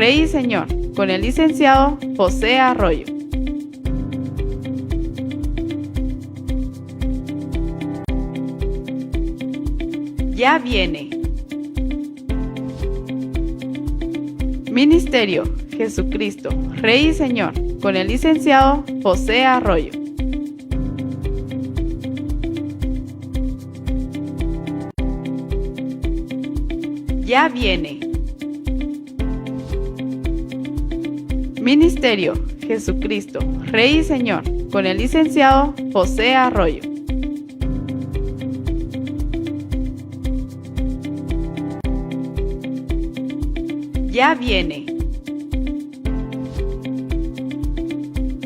Rey y Señor, con el licenciado José Arroyo. Ya viene. Ministerio Jesucristo, Rey y Señor, con el licenciado José Arroyo. Ya viene. Ministerio Jesucristo, Rey y Señor, con el licenciado José Arroyo. Ya viene.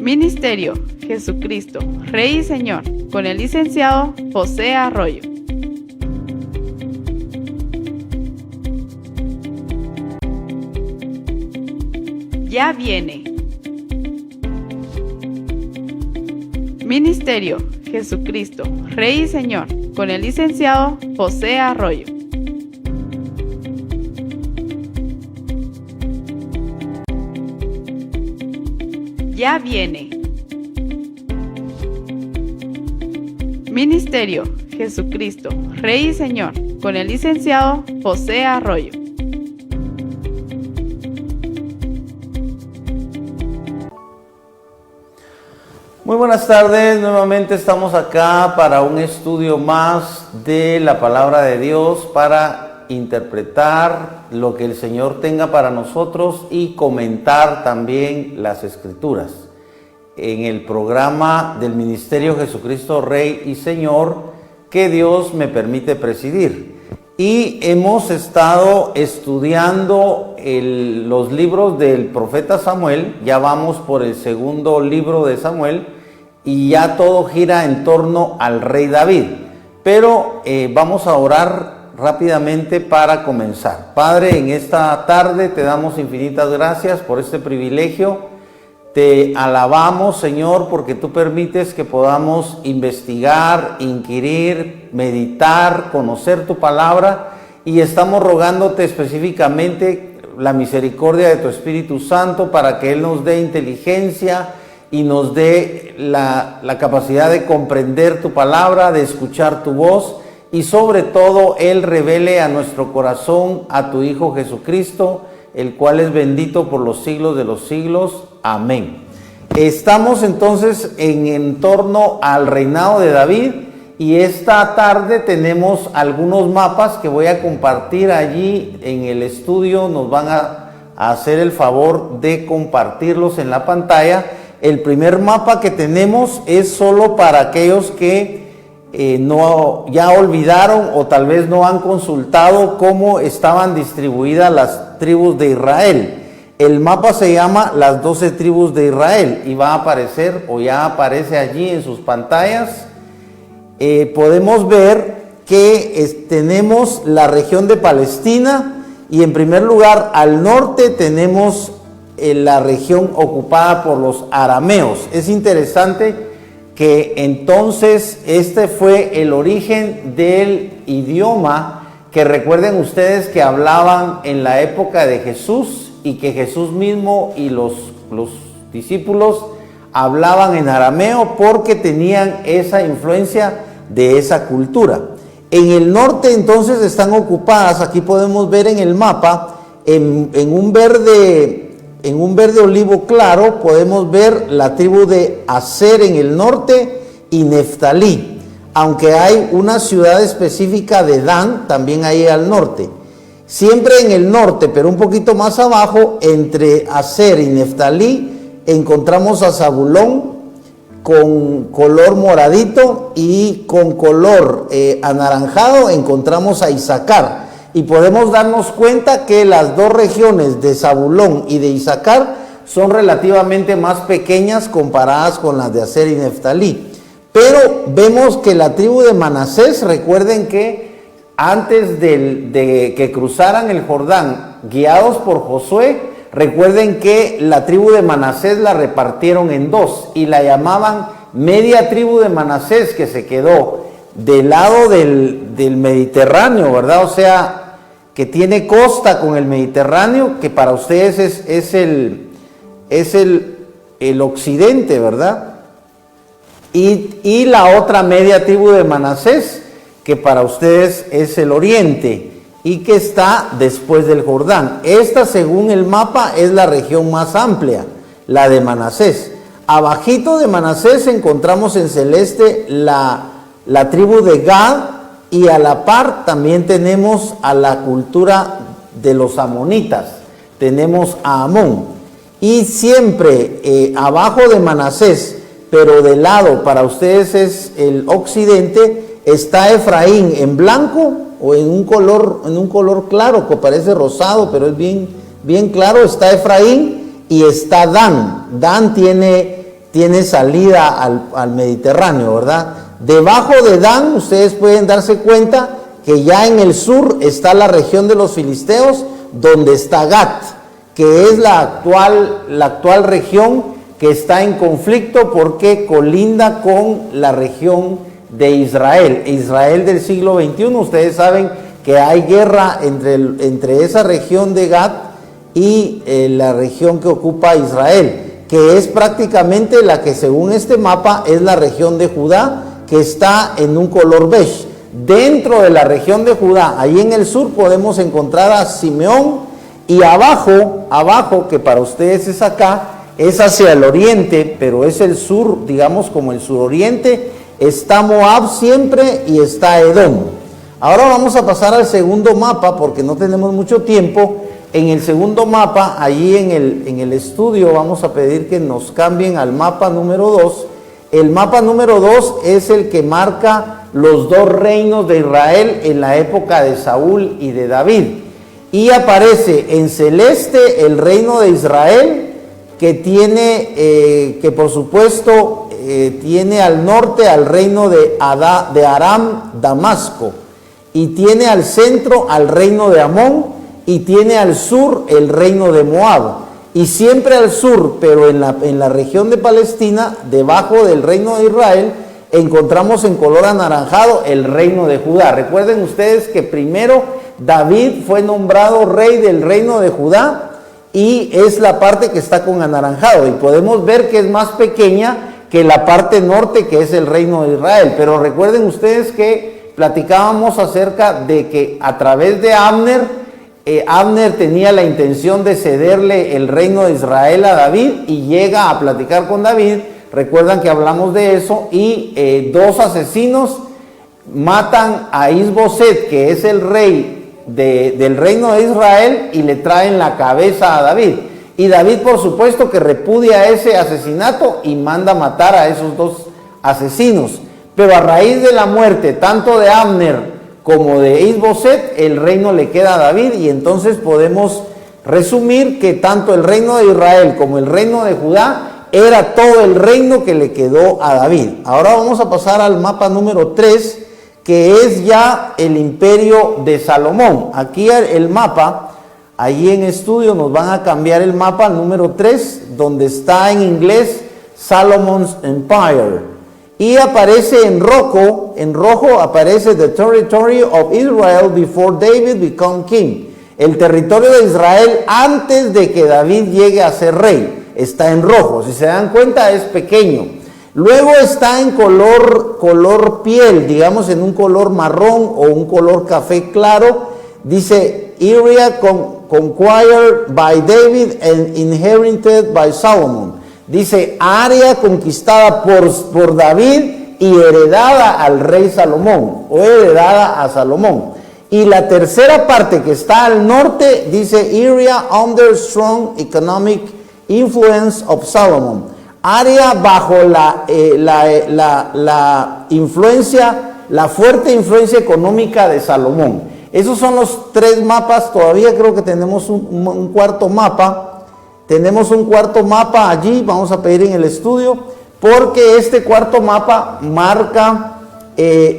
Ministerio Jesucristo, Rey y Señor, con el licenciado José Arroyo. Ya viene. Ministerio Jesucristo, Rey y Señor, con el licenciado José Arroyo. Ya viene. Ministerio Jesucristo, Rey y Señor, con el licenciado José Arroyo. Muy buenas tardes, nuevamente estamos acá para un estudio más de la palabra de Dios, para interpretar lo que el Señor tenga para nosotros y comentar también las Escrituras. En el programa del Ministerio Jesucristo Rey y Señor que Dios me permite presidir. Y hemos estado estudiando los libros del profeta Samuel. Ya vamos por el segundo libro de Samuel y ya todo gira en torno al rey David. Pero vamos a orar rápidamente para comenzar. Padre, en esta tarde te damos infinitas gracias por este privilegio. Te alabamos, Señor, porque tú permites que podamos investigar, inquirir, meditar, conocer tu palabra, y estamos rogándote específicamente la misericordia de tu Espíritu Santo para que Él nos dé inteligencia y nos dé la capacidad de comprender tu palabra, de escuchar tu voz, y sobre todo Él revele a nuestro corazón a tu Hijo Jesucristo, el cual es bendito por los siglos de los siglos. Amén. Estamos entonces en torno al reinado de David, y esta tarde tenemos algunos mapas que voy a compartir allí en el estudio. Nos van a hacer el favor de compartirlos en la pantalla. El primer mapa que tenemos es solo para aquellos que ya olvidaron o tal vez no han consultado cómo estaban distribuidas las tribus de Israel. El mapa se llama las 12 tribus de Israel y va a aparecer, o ya aparece allí en sus pantallas. Podemos ver que tenemos la región de Palestina, y en primer lugar al norte tenemos la región ocupada por los arameos. Es interesante que entonces este fue el origen del idioma que recuerden ustedes que hablaban en la época de Jesús, y que Jesús mismo y los discípulos hablaban en arameo porque tenían esa influencia de esa cultura. En el norte entonces están ocupadas, aquí podemos ver en el mapa, en un verde olivo claro, podemos ver la tribu de Aser en el norte y Neftalí, aunque hay una ciudad específica de Dan también ahí al norte. Siempre en el norte, pero un poquito más abajo, entre Aser y Neftalí, encontramos a Zabulón con color moradito, y con color anaranjado encontramos a Isaacar. Y podemos darnos cuenta que las dos regiones de Zabulón y de Isaacar son relativamente más pequeñas comparadas con las de Aser y Neftalí. Pero vemos que la tribu de Manasés, recuerden que antes de que cruzaran el Jordán, guiados por Josué, recuerden que la tribu de Manasés la repartieron en dos y la llamaban media tribu de Manasés, que se quedó del lado del Mediterráneo, ¿verdad? O sea, que tiene costa con el Mediterráneo, que para ustedes es el occidente, ¿verdad? Y la otra media tribu de Manasés, que para ustedes es el oriente y que está después del Jordán. Esta, según el mapa, es la región más amplia, la de Manasés. Abajito de Manasés encontramos en celeste la tribu de Gad, y a la par también tenemos a la cultura de los amonitas, tenemos a Amón. Y siempre abajo de Manasés, pero de lado para ustedes es el occidente, está Efraín en blanco o en un color claro que parece rosado, pero es bien claro. Está Efraín y está Dan. Dan tiene salida al Mediterráneo, ¿verdad? Debajo de Dan ustedes pueden darse cuenta que ya en el sur está la región de los filisteos, donde está Gat, que es la actual región que está en conflicto porque colinda con la región de Israel. Israel del siglo XXI, ustedes saben que hay guerra entre esa región de Gat y la región que ocupa Israel, que es prácticamente la que según este mapa es la región de Judá, que está en un color beige. Dentro de la región de Judá, ahí en el sur podemos encontrar a Simeón, y abajo, que para ustedes es acá, es hacia el oriente, pero es el sur, digamos como el suroriente, está Moab siempre y está Edom. Ahora vamos a pasar al segundo mapa porque no tenemos mucho tiempo. En el segundo mapa, allí en el estudio, vamos a pedir que nos cambien al mapa número 2. El mapa número 2 es el que marca los dos reinos de Israel en la época de Saúl y de David. Y aparece en celeste el reino de Israel, que por supuesto tiene al norte al reino de Aram, Damasco, y tiene al centro al reino de Amón, y tiene al sur el reino de Moab. Y siempre al sur, pero en la región de Palestina, debajo del reino de Israel, encontramos en color anaranjado el reino de Judá. Recuerden ustedes que primero David fue nombrado rey del reino de Judá, y es la parte que está con anaranjado, y podemos ver que es más pequeña que la parte norte, que es el reino de Israel. Pero recuerden ustedes que platicábamos acerca de que a través de Abner tenía la intención de cederle el reino de Israel a David, y llega a platicar con David. Recuerdan que hablamos de eso, y dos asesinos matan a Isboset, que es el rey del reino de Israel, y le traen la cabeza a David. Y David, por supuesto, que repudia ese asesinato y manda matar a esos dos asesinos. Pero a raíz de la muerte tanto de Abner como de Isboset, el reino le queda a David, y entonces podemos resumir que tanto el reino de Israel como el reino de Judá era todo el reino que le quedó a David. Ahora vamos a pasar al mapa número 3, que es ya el imperio de Salomón. Aquí el mapa, allí en estudio nos van a cambiar el mapa al número 3, donde está en inglés Solomon's Empire. Y aparece en rojo aparece the territory of Israel before David became king. El territorio de Israel antes de que David llegue a ser rey. Está en rojo, si se dan cuenta es pequeño. Luego está en color piel, digamos en un color marrón o un color café claro. Dice area conquered by David and inherited by Solomon. Dice área conquistada por David y heredada al rey Salomón, o heredada a Salomón. Y la tercera parte que está al norte dice area under strong economic influence of Solomon. Área bajo la influencia, la fuerte influencia económica de Salomón. Esos son los tres mapas. Todavía creo que tenemos un cuarto mapa. Tenemos un cuarto mapa allí, vamos a pedir en el estudio, porque este cuarto mapa marca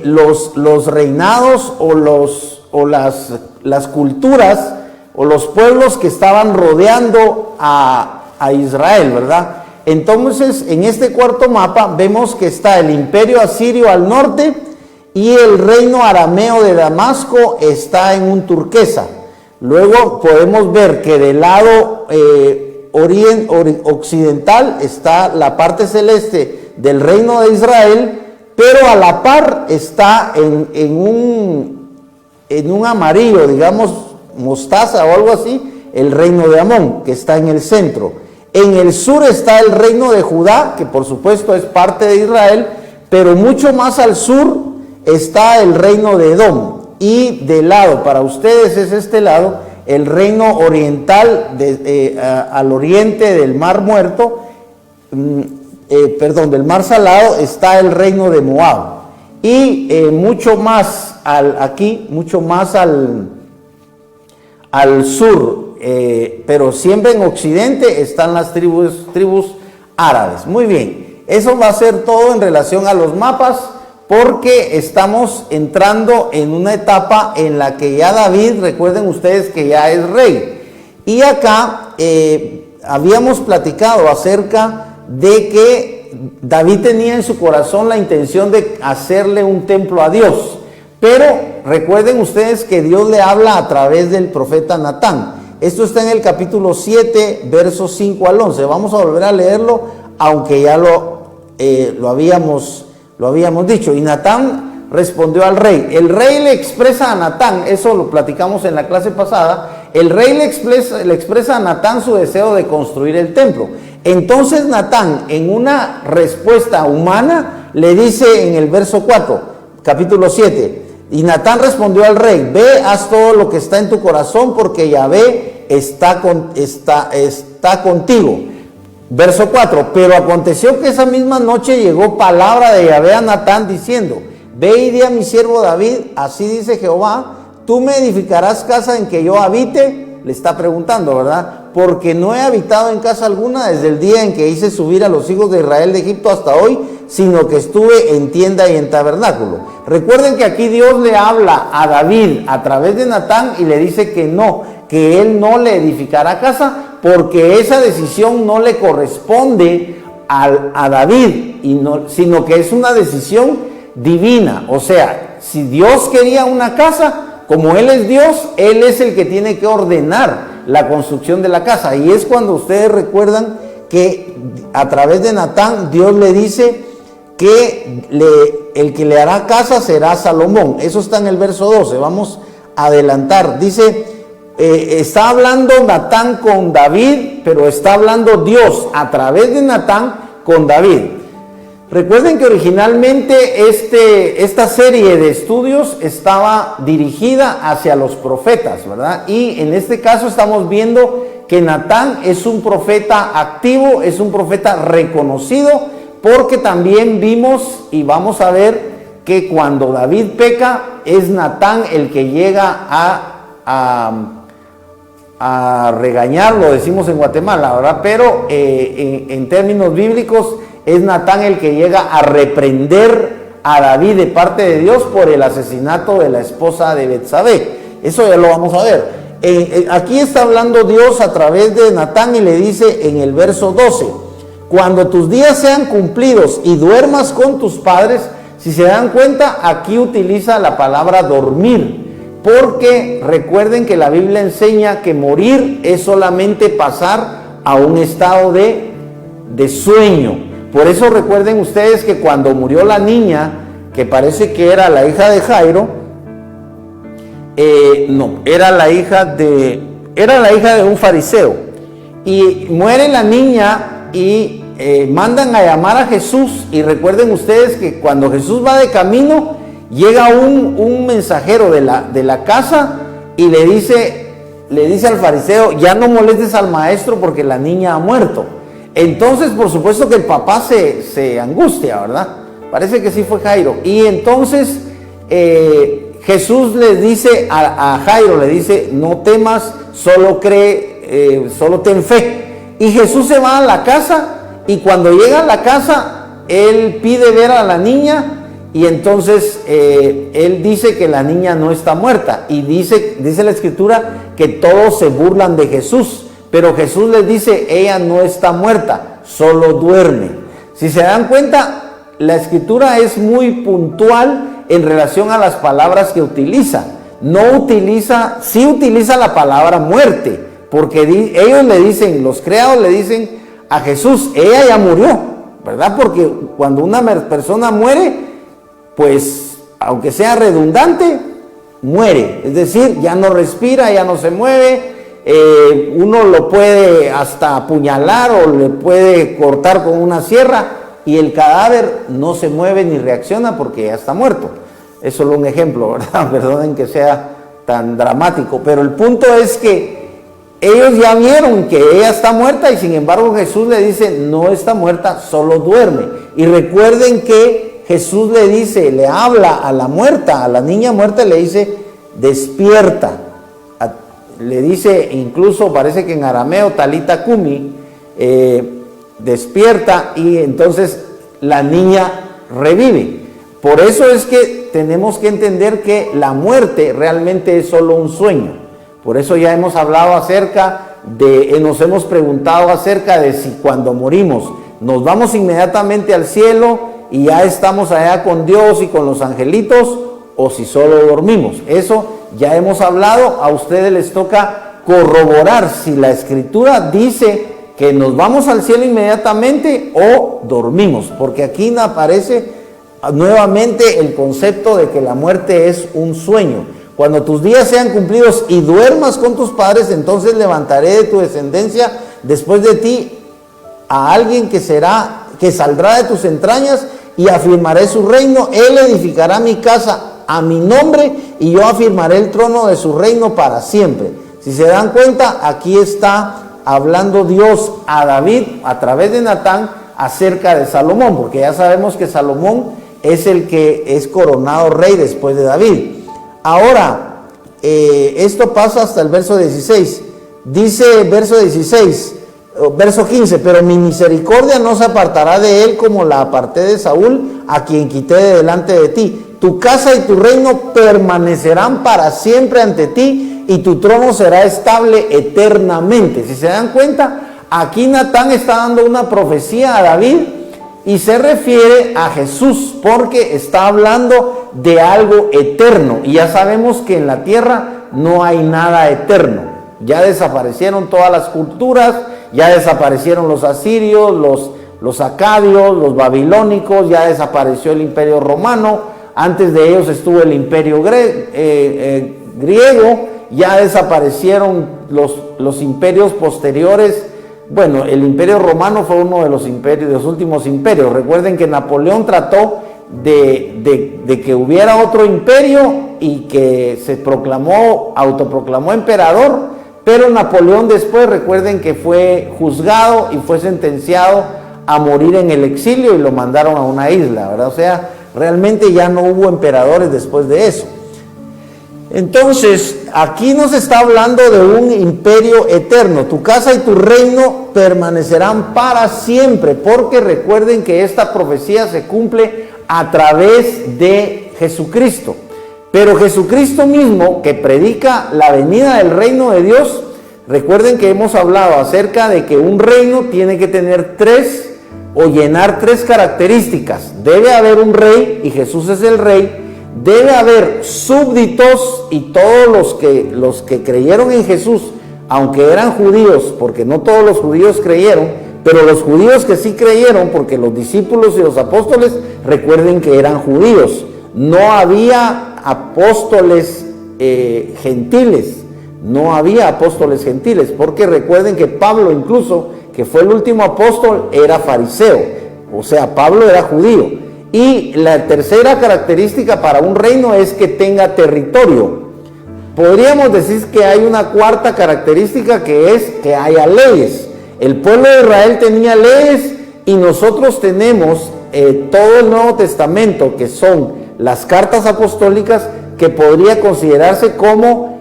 los reinados o las culturas o los pueblos que estaban rodeando a Israel, ¿verdad? Entonces, en este cuarto mapa vemos que está el imperio asirio al norte y el reino arameo de Damasco está en un turquesa. Luego podemos ver que del lado occidental está la parte celeste del reino de Israel, pero a la par está en un amarillo, digamos mostaza o algo así, el reino de Amón, que está en el centro. En el sur está el reino de Judá, que por supuesto es parte de Israel, pero mucho más al sur está el reino de Edom. Y del lado, para ustedes es este lado, el reino oriental, al oriente del Mar Muerto, del Mar Salado, está el reino de Moab. Y mucho más mucho más al sur, pero siempre en occidente están las tribus árabes. Muy bien, eso va a ser todo en relación a los mapas, porque estamos entrando en una etapa en la que ya David, recuerden ustedes que ya es rey. Y acá habíamos platicado acerca de que David tenía en su corazón la intención de hacerle un templo a Dios. Pero recuerden ustedes que Dios le habla a través del profeta Natán. Esto está en el capítulo 7, versos 5 al 11. Vamos a volver a leerlo, aunque ya lo habíamos dicho. Y Natán respondió al rey. El rey le expresa a Natán, eso lo platicamos en la clase pasada, el rey le expresa a Natán su deseo de construir el templo. Entonces Natán, en una respuesta humana, le dice en el verso 4, capítulo 7, y Natán respondió al rey: ve, haz todo lo que está en tu corazón, porque Yahvé está contigo. Verso 4, pero aconteció que esa misma noche llegó palabra de Yahvé a Natán diciendo: ve y di a mi siervo David, así dice Jehová, tú me edificarás casa en que yo habite. Le está preguntando, ¿verdad? Porque no he habitado en casa alguna desde el día en que hice subir a los hijos de Israel de Egipto hasta hoy, sino que estuve en tienda y en tabernáculo. Recuerden que aquí Dios le habla a David a través de Natán y le dice que no, que él no le edificará casa, porque esa decisión no le corresponde a David, sino que es una decisión divina. O sea, si Dios quería una casa, como Él es Dios, Él es el que tiene que ordenar la construcción de la casa. Y es cuando ustedes recuerdan que a través de Natán Dios le dice que el que le hará casa será Salomón. Eso está en el verso 12. Vamos a adelantar. Dice, está hablando Natán con David, pero está hablando Dios a través de Natán con David. Recuerden que originalmente esta serie de estudios estaba dirigida hacia los profetas, ¿verdad? Y en este caso estamos viendo que Natán es un profeta activo, es un profeta reconocido, porque también vimos y vamos a ver que cuando David peca, es Natán el que llega a regañarlo, decimos en Guatemala, ¿verdad? Pero en términos bíblicos, es Natán el que llega a reprender a David de parte de Dios por el asesinato de la esposa de Betsabé. Eso ya lo vamos a ver. Aquí está hablando Dios a través de Natán y le dice en el verso 12: cuando tus días sean cumplidos y duermas con tus padres. Si se dan cuenta, aquí utiliza la palabra dormir, porque recuerden que la Biblia enseña que morir es solamente pasar a un estado de sueño. Por eso recuerden ustedes que cuando murió la niña, que parece que era la hija de Jairo, era la hija de un fariseo, y muere la niña y mandan a llamar a Jesús. Y recuerden ustedes que cuando Jesús va de camino, llega un mensajero de la casa y le dice al fariseo: ya no molestes al maestro porque la niña ha muerto. Entonces, por supuesto que el papá se angustia, ¿verdad? Parece que sí fue Jairo. Y entonces Jesús le dice a Jairo, le dice: no temas, solo cree, solo ten fe. Y Jesús se va a la casa, y cuando llega a la casa, él pide ver a la niña, y entonces él dice que la niña no está muerta. Y dice la Escritura que todos se burlan de Jesús. Pero Jesús les dice: ella no está muerta, solo duerme. Si se dan cuenta, la Escritura es muy puntual en relación a las palabras que utiliza. sí utiliza la palabra muerte, porque ellos le dicen, los criados le dicen a Jesús, ella ya murió, ¿verdad? Porque cuando una persona muere, pues aunque sea redundante, muere, es decir, ya no respira, ya no se mueve, uno lo puede hasta apuñalar o le puede cortar con una sierra y el cadáver no se mueve ni reacciona porque ya está muerto. Es solo un ejemplo, ¿verdad? Perdonen que sea tan dramático, pero el punto es que ellos ya vieron que ella está muerta y sin embargo Jesús le dice, no está muerta, solo duerme. Y recuerden que Jesús le dice, le habla a la muerta, a la niña muerta, le dice, despierta. Le dice, incluso parece que en arameo, talita kumi, despierta, y entonces la niña revive. Por eso es que tenemos que entender que la muerte realmente es solo un sueño. Por eso ya hemos hablado nos hemos preguntado acerca de si cuando morimos nos vamos inmediatamente al cielo y ya estamos allá con Dios y con los angelitos, o si solo dormimos. Eso ya hemos hablado, a ustedes les toca corroborar si la Escritura dice que nos vamos al cielo inmediatamente o dormimos, porque aquí aparece nuevamente el concepto de que la muerte es un sueño. Cuando tus días sean cumplidos y duermas con tus padres, entonces levantaré de tu descendencia después de ti a alguien que saldrá de tus entrañas y afirmaré su reino. Él edificará mi casa a mi nombre y yo afirmaré el trono de su reino para siempre. Si se dan cuenta, aquí está hablando Dios a David a través de Natán acerca de Salomón, porque ya sabemos que Salomón es el que es coronado rey después de David. Ahora, esto pasa hasta el verso 16. Dice verso 15, pero mi misericordia no se apartará de él como la aparté de Saúl, a quien quité de delante de ti. Tu casa y tu reino permanecerán para siempre ante ti, y tu trono será estable eternamente. Si se dan cuenta, aquí Natán está dando una profecía a David y se refiere a Jesús, porque está hablando de algo eterno. Y ya sabemos que en la tierra no hay nada eterno. Ya desaparecieron todas las culturas, ya desaparecieron los asirios, los acadios, los babilónicos, ya desapareció el imperio romano. Antes de ellos estuvo el imperio griego, ya desaparecieron los imperios posteriores. Bueno, el imperio romano fue uno de los últimos imperios. Recuerden que Napoleón trató de que hubiera otro imperio y que se autoproclamó emperador, pero Napoleón después, recuerden que fue juzgado y fue sentenciado a morir en el exilio y lo mandaron a una isla, ¿verdad? O sea, realmente ya no hubo emperadores después de eso. Entonces, aquí nos está hablando de un imperio eterno. Tu casa y tu reino permanecerán para siempre, porque recuerden que esta profecía se cumple a través de Jesucristo. Pero Jesucristo mismo, que predica la venida del reino de Dios, recuerden que hemos hablado acerca de que un reino tiene que tener llenar tres características. Debe haber un rey, y Jesús es el rey. Debe haber súbditos, y todos los que creyeron en Jesús, aunque eran judíos, porque no todos los judíos creyeron, pero los judíos que sí creyeron, porque los discípulos y los apóstoles, recuerden que eran judíos. No había apóstoles gentiles, porque recuerden que Pablo, incluso, que fue el último apóstol, era fariseo, o sea, Pablo era judío. Y la tercera característica para un reino es que tenga territorio. Podríamos decir que hay una cuarta característica, que es que haya leyes. El pueblo de Israel tenía leyes, y nosotros tenemos todo el Nuevo Testamento, que son las cartas apostólicas, que podría considerarse como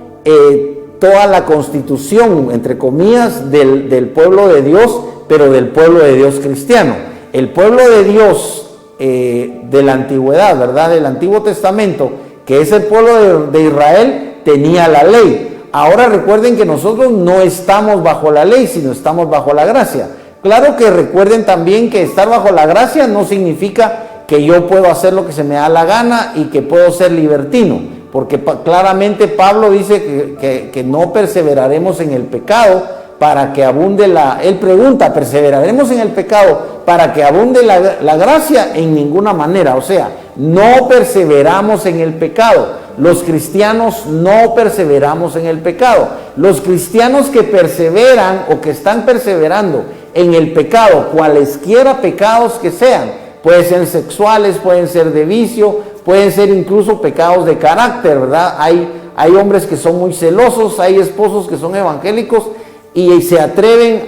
toda la constitución, entre comillas, del pueblo de Dios, pero del pueblo de Dios cristiano. El pueblo de Dios de la antigüedad, ¿verdad? Del Antiguo Testamento, que es el pueblo de Israel, tenía la ley. Ahora recuerden que nosotros no estamos bajo la ley, sino estamos bajo la gracia. Claro que recuerden también que estar bajo la gracia no significa que yo puedo hacer lo que se me da la gana y que puedo ser libertino, porque claramente Pablo dice que no perseveraremos en el pecado para que abunde él pregunta, ¿perseveraremos en el pecado para que abunde la gracia? En ninguna manera, o sea, no perseveramos en el pecado. Los cristianos no perseveramos en el pecado. Los cristianos que perseveran o que están perseverando en el pecado, cualesquiera pecados que sean, pueden ser sexuales, pueden ser de vicio, pueden ser incluso pecados de carácter, ¿verdad? Hay hombres que son muy celosos, hay esposos que son evangélicos y se atreven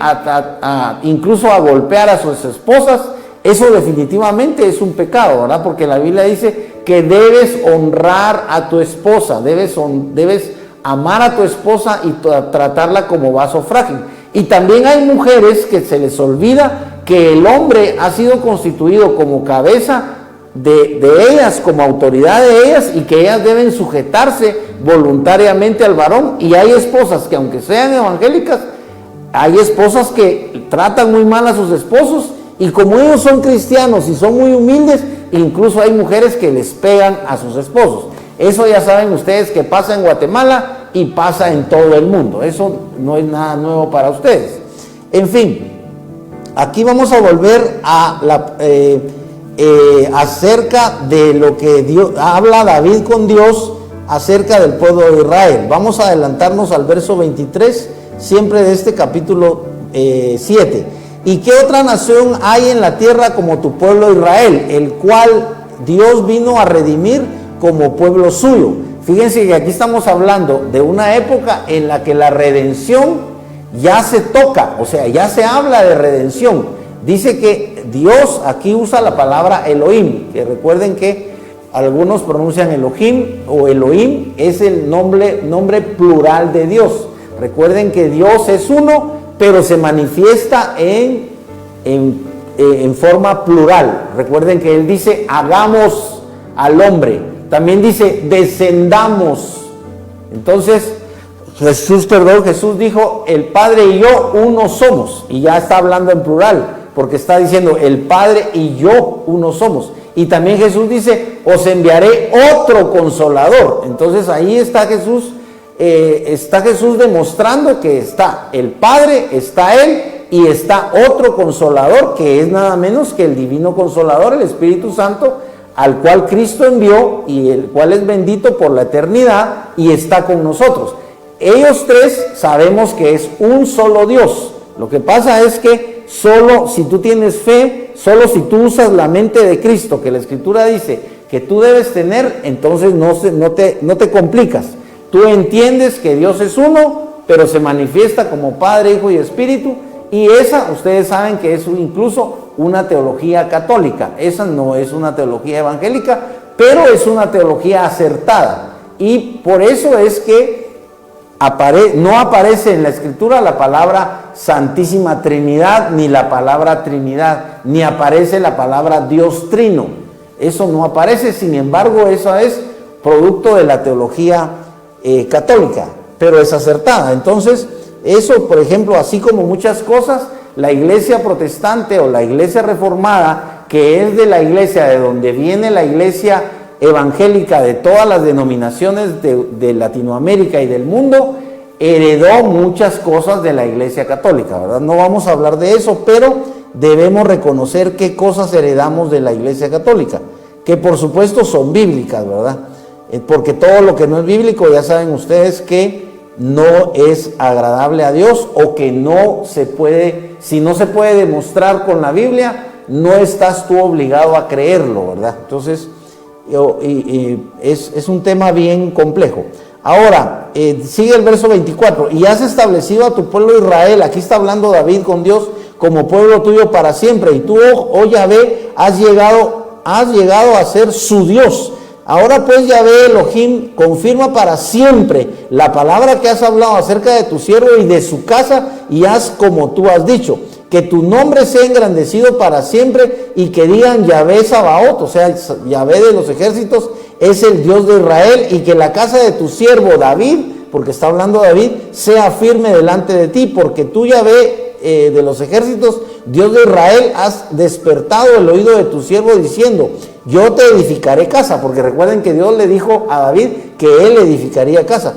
incluso a golpear a sus esposas. Eso definitivamente es un pecado, ¿verdad? Porque la Biblia dice que debes honrar a tu esposa, debes amar a tu esposa y tratarla como vaso frágil. Y también hay mujeres que se les olvida que el hombre ha sido constituido como cabeza de ellas, como autoridad de ellas, y que ellas deben sujetarse voluntariamente al varón. Y hay esposas que, aunque sean evangélicas, hay esposas que tratan muy mal a sus esposos, y como ellos son cristianos y son muy humildes, incluso hay mujeres que les pegan a sus esposos. Eso ya saben ustedes que pasa en Guatemala y pasa en todo el mundo. Eso no es nada nuevo para ustedes. En fin, aquí vamos a volver a acerca de lo que Dios habla David con Dios acerca del pueblo de Israel. Vamos a adelantarnos al verso 23, siempre de este capítulo 7. ¿Y qué otra nación hay en la tierra como tu pueblo Israel, el cual Dios vino a redimir como pueblo suyo? Fíjense que aquí estamos hablando de una época en la que la redención ya se toca, o sea, ya se habla de redención. Dice que Dios aquí usa la palabra Elohim, que recuerden que algunos pronuncian Elohim o Elohim, es el nombre plural de Dios. Recuerden que Dios es uno, pero se manifiesta en forma plural. Recuerden que Él dice, hagamos al hombre. También dice, descendamos. Entonces, Jesús dijo, el Padre y yo uno somos. Y ya está hablando en plural, porque está diciendo, el Padre y yo uno somos. Y también Jesús dice, os enviaré otro consolador. Entonces ahí está Jesús demostrando que está el Padre, está Él y está otro consolador, que es nada menos que el divino consolador, el Espíritu Santo, al cual Cristo envió y el cual es bendito por la eternidad y está con nosotros. Ellos tres sabemos que es un solo Dios. Lo que pasa es que solo si tú tienes fe, solo si tú usas la mente de Cristo, que la Escritura dice que tú debes tener, entonces no te complicas. Tú entiendes que Dios es uno, pero se manifiesta como Padre, Hijo y Espíritu, y esa, ustedes saben que es incluso una teología católica. Esa no es una teología evangélica, pero es una teología acertada. Y por eso es que no aparece en la Escritura la palabra Santísima Trinidad, ni la palabra Trinidad, ni aparece la palabra Dios Trino. Eso no aparece, sin embargo, eso es producto de la teología católica, pero es acertada. Entonces, eso, por ejemplo, así como muchas cosas, la iglesia protestante o la iglesia reformada, que es de la iglesia de donde viene la iglesia evangélica de todas las denominaciones de Latinoamérica y del mundo, heredó muchas cosas de la iglesia católica, ¿verdad? No vamos a hablar de eso, pero debemos reconocer qué cosas heredamos de la iglesia católica, que por supuesto son bíblicas, ¿verdad? Porque todo lo que no es bíblico, ya saben ustedes que no es agradable a Dios, o que no se puede, si no se puede demostrar con la Biblia, no estás tú obligado a creerlo, ¿verdad? Entonces, es un tema bien complejo. Ahora, sigue el verso 24, y has establecido a tu pueblo Israel, aquí está hablando David con Dios, como pueblo tuyo para siempre, y tú, oh Yahvé, has llegado a ser su Dios. Ahora pues Yahvé Elohim confirma para siempre la palabra que has hablado acerca de tu siervo y de su casa, y haz como tú has dicho, que tu nombre sea engrandecido para siempre, y que digan Yahvé Sabaoth, o sea, Yahvé de los ejércitos es el Dios de Israel, y que la casa de tu siervo David, porque está hablando David, sea firme delante de ti, porque tú Yahvé de los ejércitos, Dios de Israel, has despertado el oído de tu siervo diciendo, yo te edificaré casa, porque recuerden que Dios le dijo a David que él edificaría casa.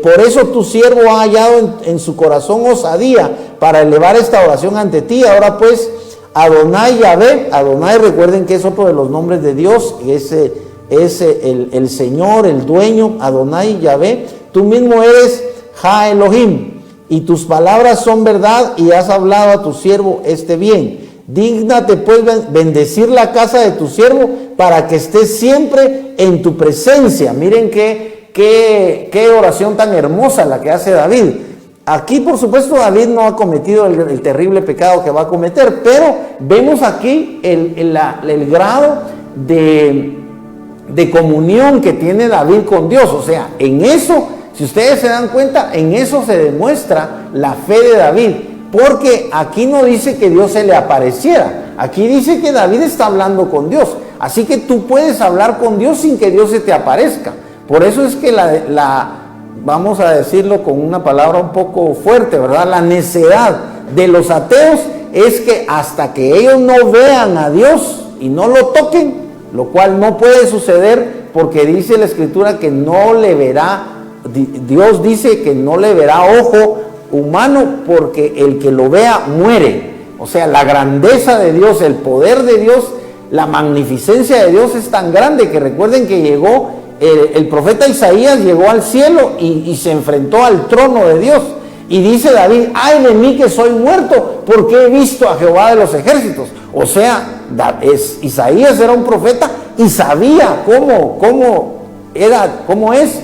Por eso tu siervo ha hallado en su corazón osadía para elevar esta oración ante ti. Ahora pues, Adonai Yahvé, Adonai, recuerden que es otro de los nombres de Dios, es el Señor, el dueño, Adonai Yahvé, tú mismo eres Ja Elohim, y tus palabras son verdad, y has hablado a tu siervo este bien. Dígnate pues bendecir la casa de tu siervo para que esté siempre en tu presencia. Miren qué oración tan hermosa la que hace David. Aquí, por supuesto, David no ha cometido el terrible pecado que va a cometer, pero vemos aquí el grado de comunión que tiene David con Dios. O sea, en eso, si ustedes se dan cuenta, en eso se demuestra la fe de David, porque aquí no dice que Dios se le apareciera, aquí dice que David está hablando con Dios. Así que tú puedes hablar con Dios sin que Dios se te aparezca. Por eso es que vamos a decirlo con una palabra un poco fuerte, ¿verdad? La necedad de los ateos es que hasta que ellos no vean a Dios y no lo toquen, lo cual no puede suceder porque dice la Escritura que no le verá, Dios dice que no le verá ojo humano porque el que lo vea muere. O sea, la grandeza de Dios, el poder de Dios, la magnificencia de Dios es tan grande que recuerden que llegó el profeta Isaías, llegó al cielo y se enfrentó al trono de Dios. Y dice David, ay de mí que soy muerto, porque he visto a Jehová de los ejércitos. O sea, Isaías era un profeta y sabía cómo es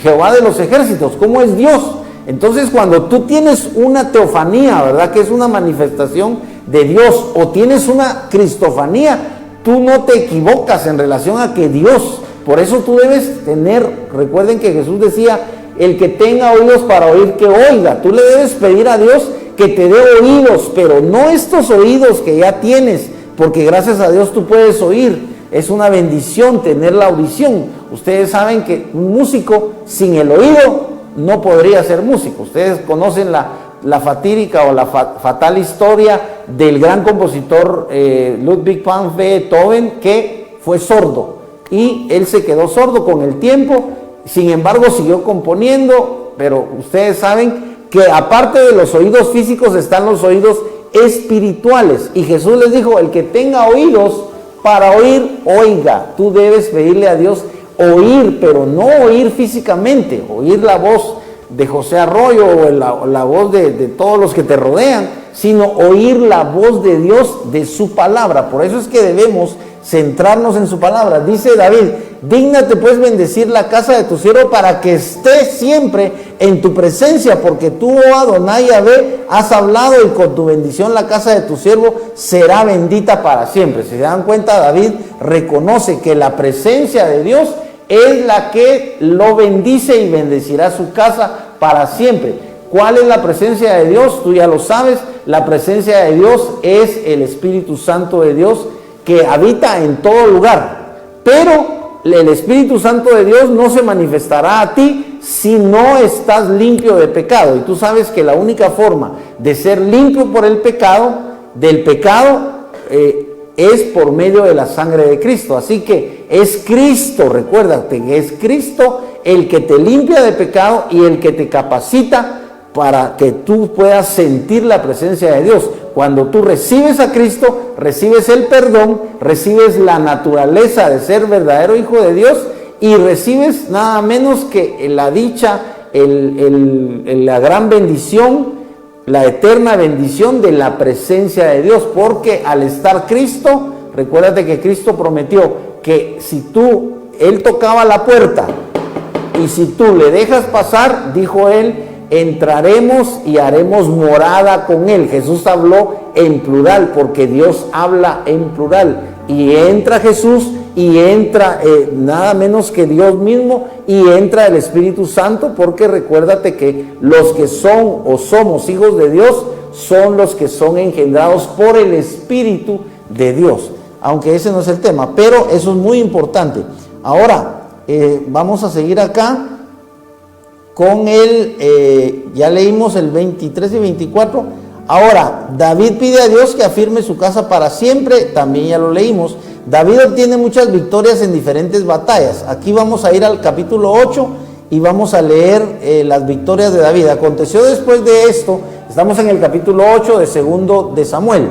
Jehová de los ejércitos, cómo es Dios. Entonces, cuando tú tienes una teofanía, ¿verdad? Que es una manifestación de Dios, o tienes una cristofanía, tú no te equivocas en relación a que Dios. Por eso tú debes tener, recuerden que Jesús decía, el que tenga oídos para oír, que oiga. Tú le debes pedir a Dios que te dé oídos, pero no estos oídos que ya tienes, porque gracias a Dios tú puedes oír. Es una bendición tener la audición. Ustedes saben que un músico sin el oído no podría ser músico. Ustedes conocen la fatídica o la fatal historia del gran compositor Ludwig van Beethoven, que fue sordo. Y él se quedó sordo con el tiempo, sin embargo siguió componiendo, pero ustedes saben que aparte de los oídos físicos están los oídos espirituales. Y Jesús les dijo, el que tenga oídos para oír, oiga. Tú debes pedirle a Dios oír, pero no oír físicamente, oír la voz de José Arroyo o la voz de todos los que te rodean, sino oír la voz de Dios, de su palabra. Por eso es que debemos centrarnos en su palabra. Dice David, dígnate pues bendecir la casa de tu siervo para que esté siempre en tu presencia, porque tú, oh Adonai Yahvé, has hablado y con tu bendición la casa de tu siervo será bendita para siempre. Si se dan cuenta, David reconoce que la presencia de Dios es la que lo bendice y bendecirá su casa para siempre. ¿Cuál es la presencia de Dios? Tú ya lo sabes. La presencia de Dios es el Espíritu Santo de Dios, que habita en todo lugar, pero el Espíritu Santo de Dios no se manifestará a ti si no estás limpio de pecado. Y tú sabes que la única forma de ser limpio por el pecado, es por medio de la sangre de Cristo. Así que es Cristo, recuérdate que es Cristo el que te limpia de pecado y el que te capacita para que tú puedas sentir la presencia de Dios. Cuando tú recibes a Cristo, recibes el perdón, recibes la naturaleza de ser verdadero hijo de Dios y recibes nada menos que la dicha, la gran bendición, la eterna bendición de la presencia de Dios. Porque al estar Cristo, recuérdate que Cristo prometió que si Él tocaba la puerta y si tú le dejas pasar, dijo Él, entraremos y haremos morada con Él. Jesús habló en plural porque Dios habla en plural. Y entra Jesús y entra nada menos que Dios mismo y entra el Espíritu Santo, porque recuérdate que los que son o somos hijos de Dios son los que son engendrados por el Espíritu de Dios. Aunque ese no es el tema, pero eso es muy importante. Ahora vamos a seguir acá con ya leímos el 23 y 24. Ahora, David pide a Dios que afirme su casa para siempre, también ya lo leímos. David obtiene muchas victorias en diferentes batallas. Aquí vamos a ir al capítulo 8 y vamos a leer las victorias de David. Aconteció después de esto, estamos en el capítulo 8 de segundo de Samuel.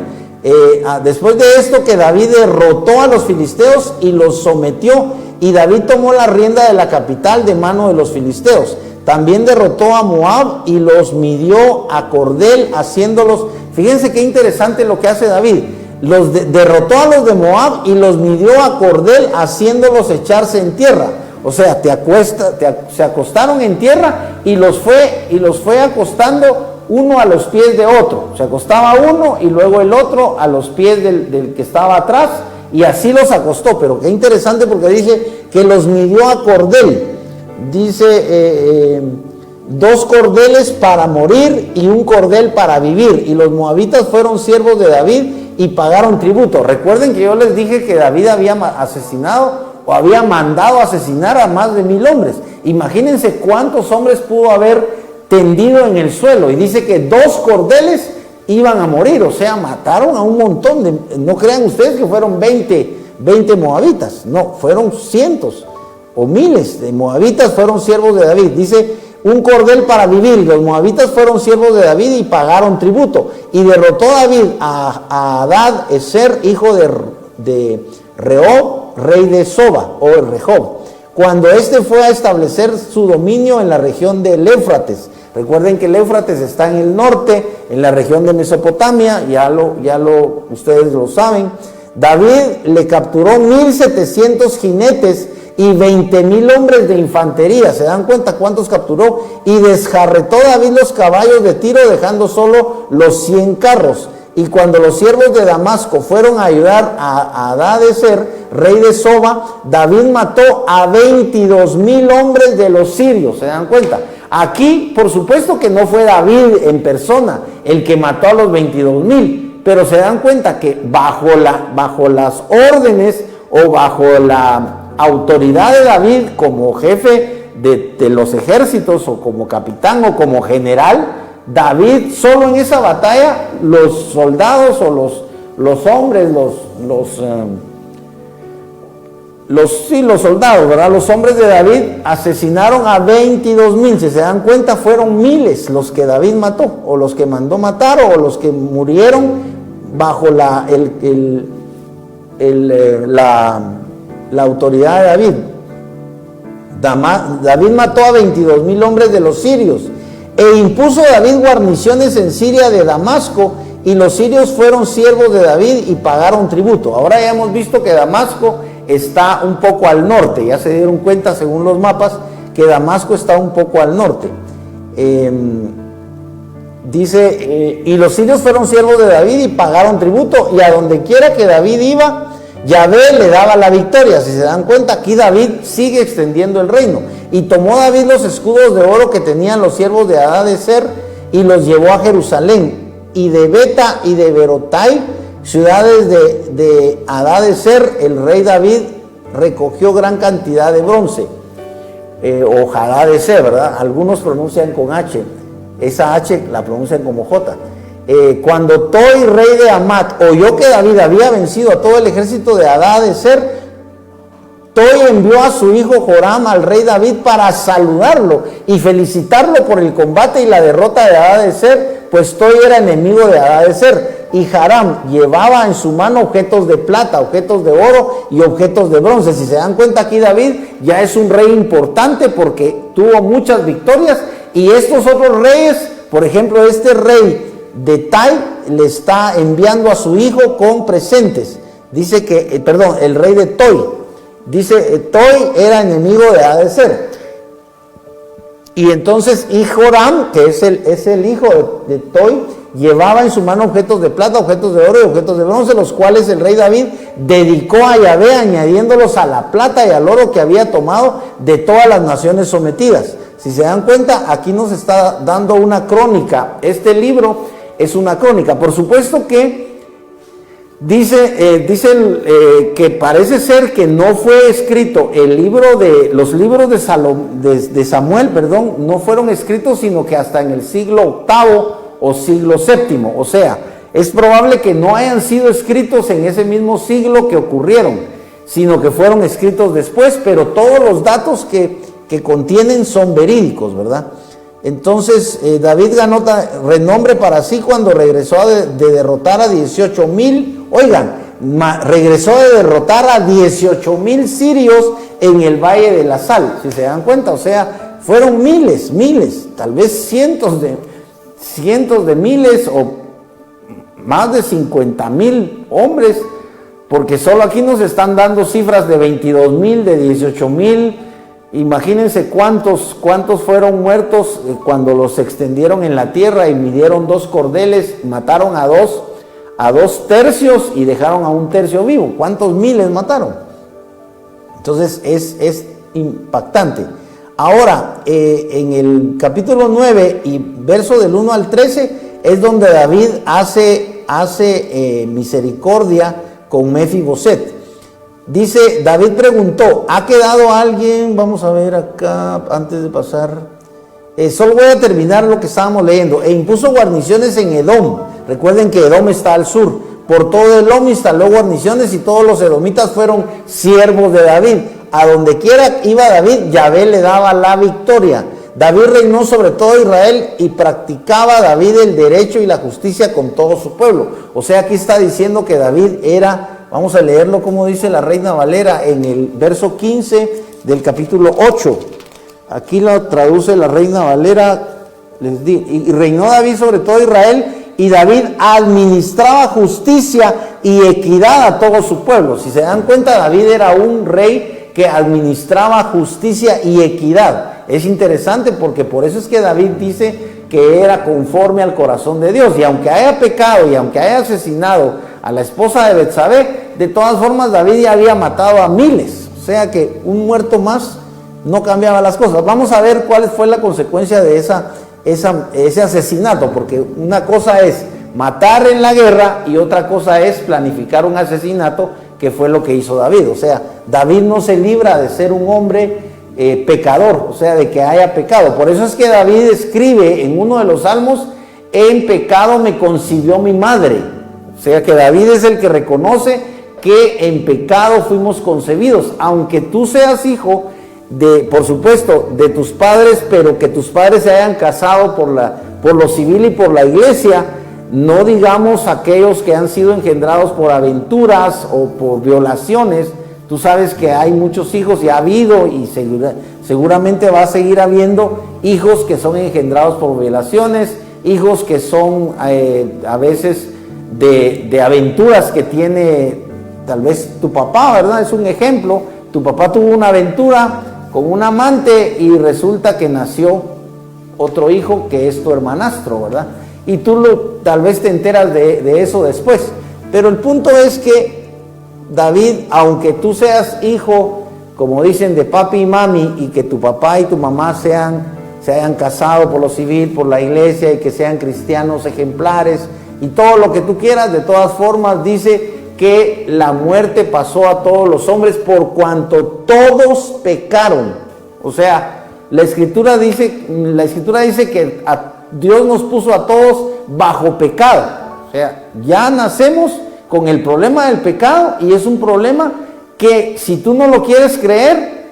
Después de esto que David derrotó a los filisteos y los sometió, y David tomó la rienda de la capital de mano de los filisteos. También derrotó a Moab y los midió a cordel, haciéndolos, fíjense qué interesante lo que hace David, derrotó a los de Moab y los midió a cordel, haciéndolos echarse en tierra. O sea, se acostaron en tierra y los fue acostando uno a los pies de otro. Se acostaba uno y luego el otro a los pies del que estaba atrás, y así los acostó. Pero qué interesante, porque dice que los midió a cordel. Dice 2 cordeles para morir y 1 cordel para vivir. Y los moabitas fueron siervos de David y pagaron tributo. Recuerden que yo les dije que David había asesinado o había mandado asesinar a más de 1000 hombres. Imagínense cuántos hombres pudo haber tendido en el suelo, y dice que 2 cordeles iban a morir. O sea, mataron a un montón no crean ustedes que fueron 20 moabitas, no, fueron cientos o miles de moabitas fueron siervos de David. Dice 1 cordel para vivir, y los moabitas fueron siervos de David y pagaron tributo. Y derrotó David a Hadad Ezer, hijo de Rehob, rey de Soba, o Rehob, cuando éste fue a establecer su dominio en la región del Éufrates. Recuerden que el Éufrates está en el norte, en la región de Mesopotamia, ustedes lo saben. David le capturó 1700 jinetes y 20,000 hombres de infantería. ¿Se dan cuenta cuántos capturó? Y desjarretó David los caballos de Tiro, dejando solo los 100 carros. Y cuando los siervos de Damasco fueron a ayudar a Hadadezer, rey de Soba, David mató a 22,000 hombres de los sirios. ¿Se dan cuenta? Aquí, por supuesto que no fue David en persona el que mató a los 22,000, pero se dan cuenta que bajo las órdenes o bajo la autoridad de David como jefe de los ejércitos, o como capitán o como general, David solo en esa batalla, los soldados o los hombres, los soldados, ¿verdad? Los hombres de David asesinaron a 22,000. Si se dan cuenta, fueron miles los que David mató, o los que mandó matar, o los que murieron bajo la autoridad de David. David mató a 22,000 hombres de los sirios. E impuso David guarniciones en Siria de Damasco, y los sirios fueron siervos de David y pagaron tributo. Ahora ya hemos visto que Damasco está un poco al norte. Ya se dieron cuenta, según los mapas, que Damasco está un poco al norte. Dice, y los sirios fueron siervos de David y pagaron tributo, y a donde quiera que David iba, Yahvé le daba la victoria. Si se dan cuenta, aquí David sigue extendiendo el reino. Y tomó David los escudos de oro que tenían los siervos de Hadadezer y los llevó a Jerusalén. Y de Beta y de Berotai, ciudades de Hadadezer, el rey David recogió gran cantidad de bronce, o Hadadezer, ¿verdad? Algunos pronuncian con H, esa H la pronuncian como J. Cuando Toi, rey de Amat, oyó que David había vencido a todo el ejército de Hadadezer, Toi envió a su hijo Joram al rey David para saludarlo y felicitarlo por el combate y la derrota de Hadadezer, pues Toi era enemigo de Hadadezer. Y Joram llevaba en su mano objetos de plata, objetos de oro y objetos de bronce. Si se dan cuenta, aquí David ya es un rey importante porque tuvo muchas victorias, y estos otros reyes, por ejemplo, este rey de Tai le está enviando a su hijo con presentes. Dice que, el rey de Toi, dice, Toi era enemigo de Hadadezer. Y entonces, y Joram, que es el hijo de Toi, llevaba en su mano objetos de plata, objetos de oro y objetos de bronce, los cuales el rey David dedicó a Yahvé, añadiéndolos a la plata y al oro que había tomado de todas las naciones sometidas. Si se dan cuenta, aquí nos está dando una crónica. Este libro es una crónica. Por supuesto que dicen que parece ser que no fue escrito los libros de Samuel, no fueron escritos, sino que hasta en el siglo VIII o siglo VII. O sea, es probable que no hayan sido escritos en ese mismo siglo que ocurrieron, sino que fueron escritos después, pero todos los datos que contienen son verídicos, ¿verdad? Entonces, David ganó renombre para sí cuando regresó de derrotar a 18,000, regresó de derrotar a 18,000 sirios en el Valle de la Sal, si se dan cuenta. O sea, fueron miles, tal vez cientos de miles o más de 50,000 hombres, porque solo aquí nos están dando cifras de 22,000, de 18,000. Imagínense cuántos fueron muertos cuando los extendieron en la tierra y midieron 2 cordeles, mataron a dos tercios y dejaron a un tercio vivo. ¿Cuántos miles mataron? Entonces es impactante. Ahora, en el capítulo 9 y verso del 1 al 13 es donde David hace misericordia con Mefiboset. Dice, David preguntó, ¿ha quedado alguien? Vamos a ver acá, antes de pasar. Solo voy a terminar lo que estábamos leyendo. E impuso guarniciones en Edom. Recuerden que Edom está al sur. Por todo Edom instaló guarniciones y todos los edomitas fueron siervos de David. A donde quiera iba David, Yahvé le daba la victoria. David reinó sobre todo Israel y practicaba David el derecho y la justicia con todo su pueblo. O sea, aquí está diciendo que David era... Vamos a leerlo como dice la Reina Valera en el verso 15 del capítulo 8. Aquí lo traduce la Reina Valera. Les digo, y reinó David sobre todo Israel, y David administraba justicia y equidad a todo su pueblo. Si se dan cuenta, David era un rey que administraba justicia y equidad. Es interesante porque por eso es que David dice que era conforme al corazón de Dios. Y aunque haya pecado y aunque haya asesinado a la esposa de Betsabé, de todas formas David ya había matado a miles. O sea que un muerto más no cambiaba las cosas. Vamos a ver cuál fue la consecuencia de ese asesinato, porque una cosa es matar en la guerra y otra cosa es planificar un asesinato, que fue lo que hizo David. O sea, David no se libra de ser un hombre pecador, o sea, de que haya pecado. Por eso es que David escribe en uno de los salmos, en pecado me concibió mi madre. O sea que David es el que reconoce que en pecado fuimos concebidos, aunque tú seas hijo por supuesto, de tus padres, pero que tus padres se hayan casado por lo civil y por la iglesia, no digamos aquellos que han sido engendrados por aventuras o por violaciones. Tú sabes que hay muchos hijos y ha habido y seguramente va a seguir habiendo hijos que son engendrados por violaciones, hijos que son a veces de aventuras que tiene tal vez tu papá, ¿verdad? Es un ejemplo. Tu papá tuvo una aventura con un amante y resulta que nació otro hijo que es tu hermanastro, ¿verdad? Y tú tal vez te enteras de eso después. Pero el punto es que David, aunque tú seas hijo, como dicen, de papi y mami, y que tu papá y tu mamá se hayan casado por lo civil, por la iglesia, y que sean cristianos ejemplares, y todo lo que tú quieras, de todas formas dice que la muerte pasó a todos los hombres por cuanto todos pecaron. O sea, la escritura dice que Dios nos puso a todos bajo pecado. O sea, ya nacemos con el problema del pecado, y es un problema que si tú no lo quieres creer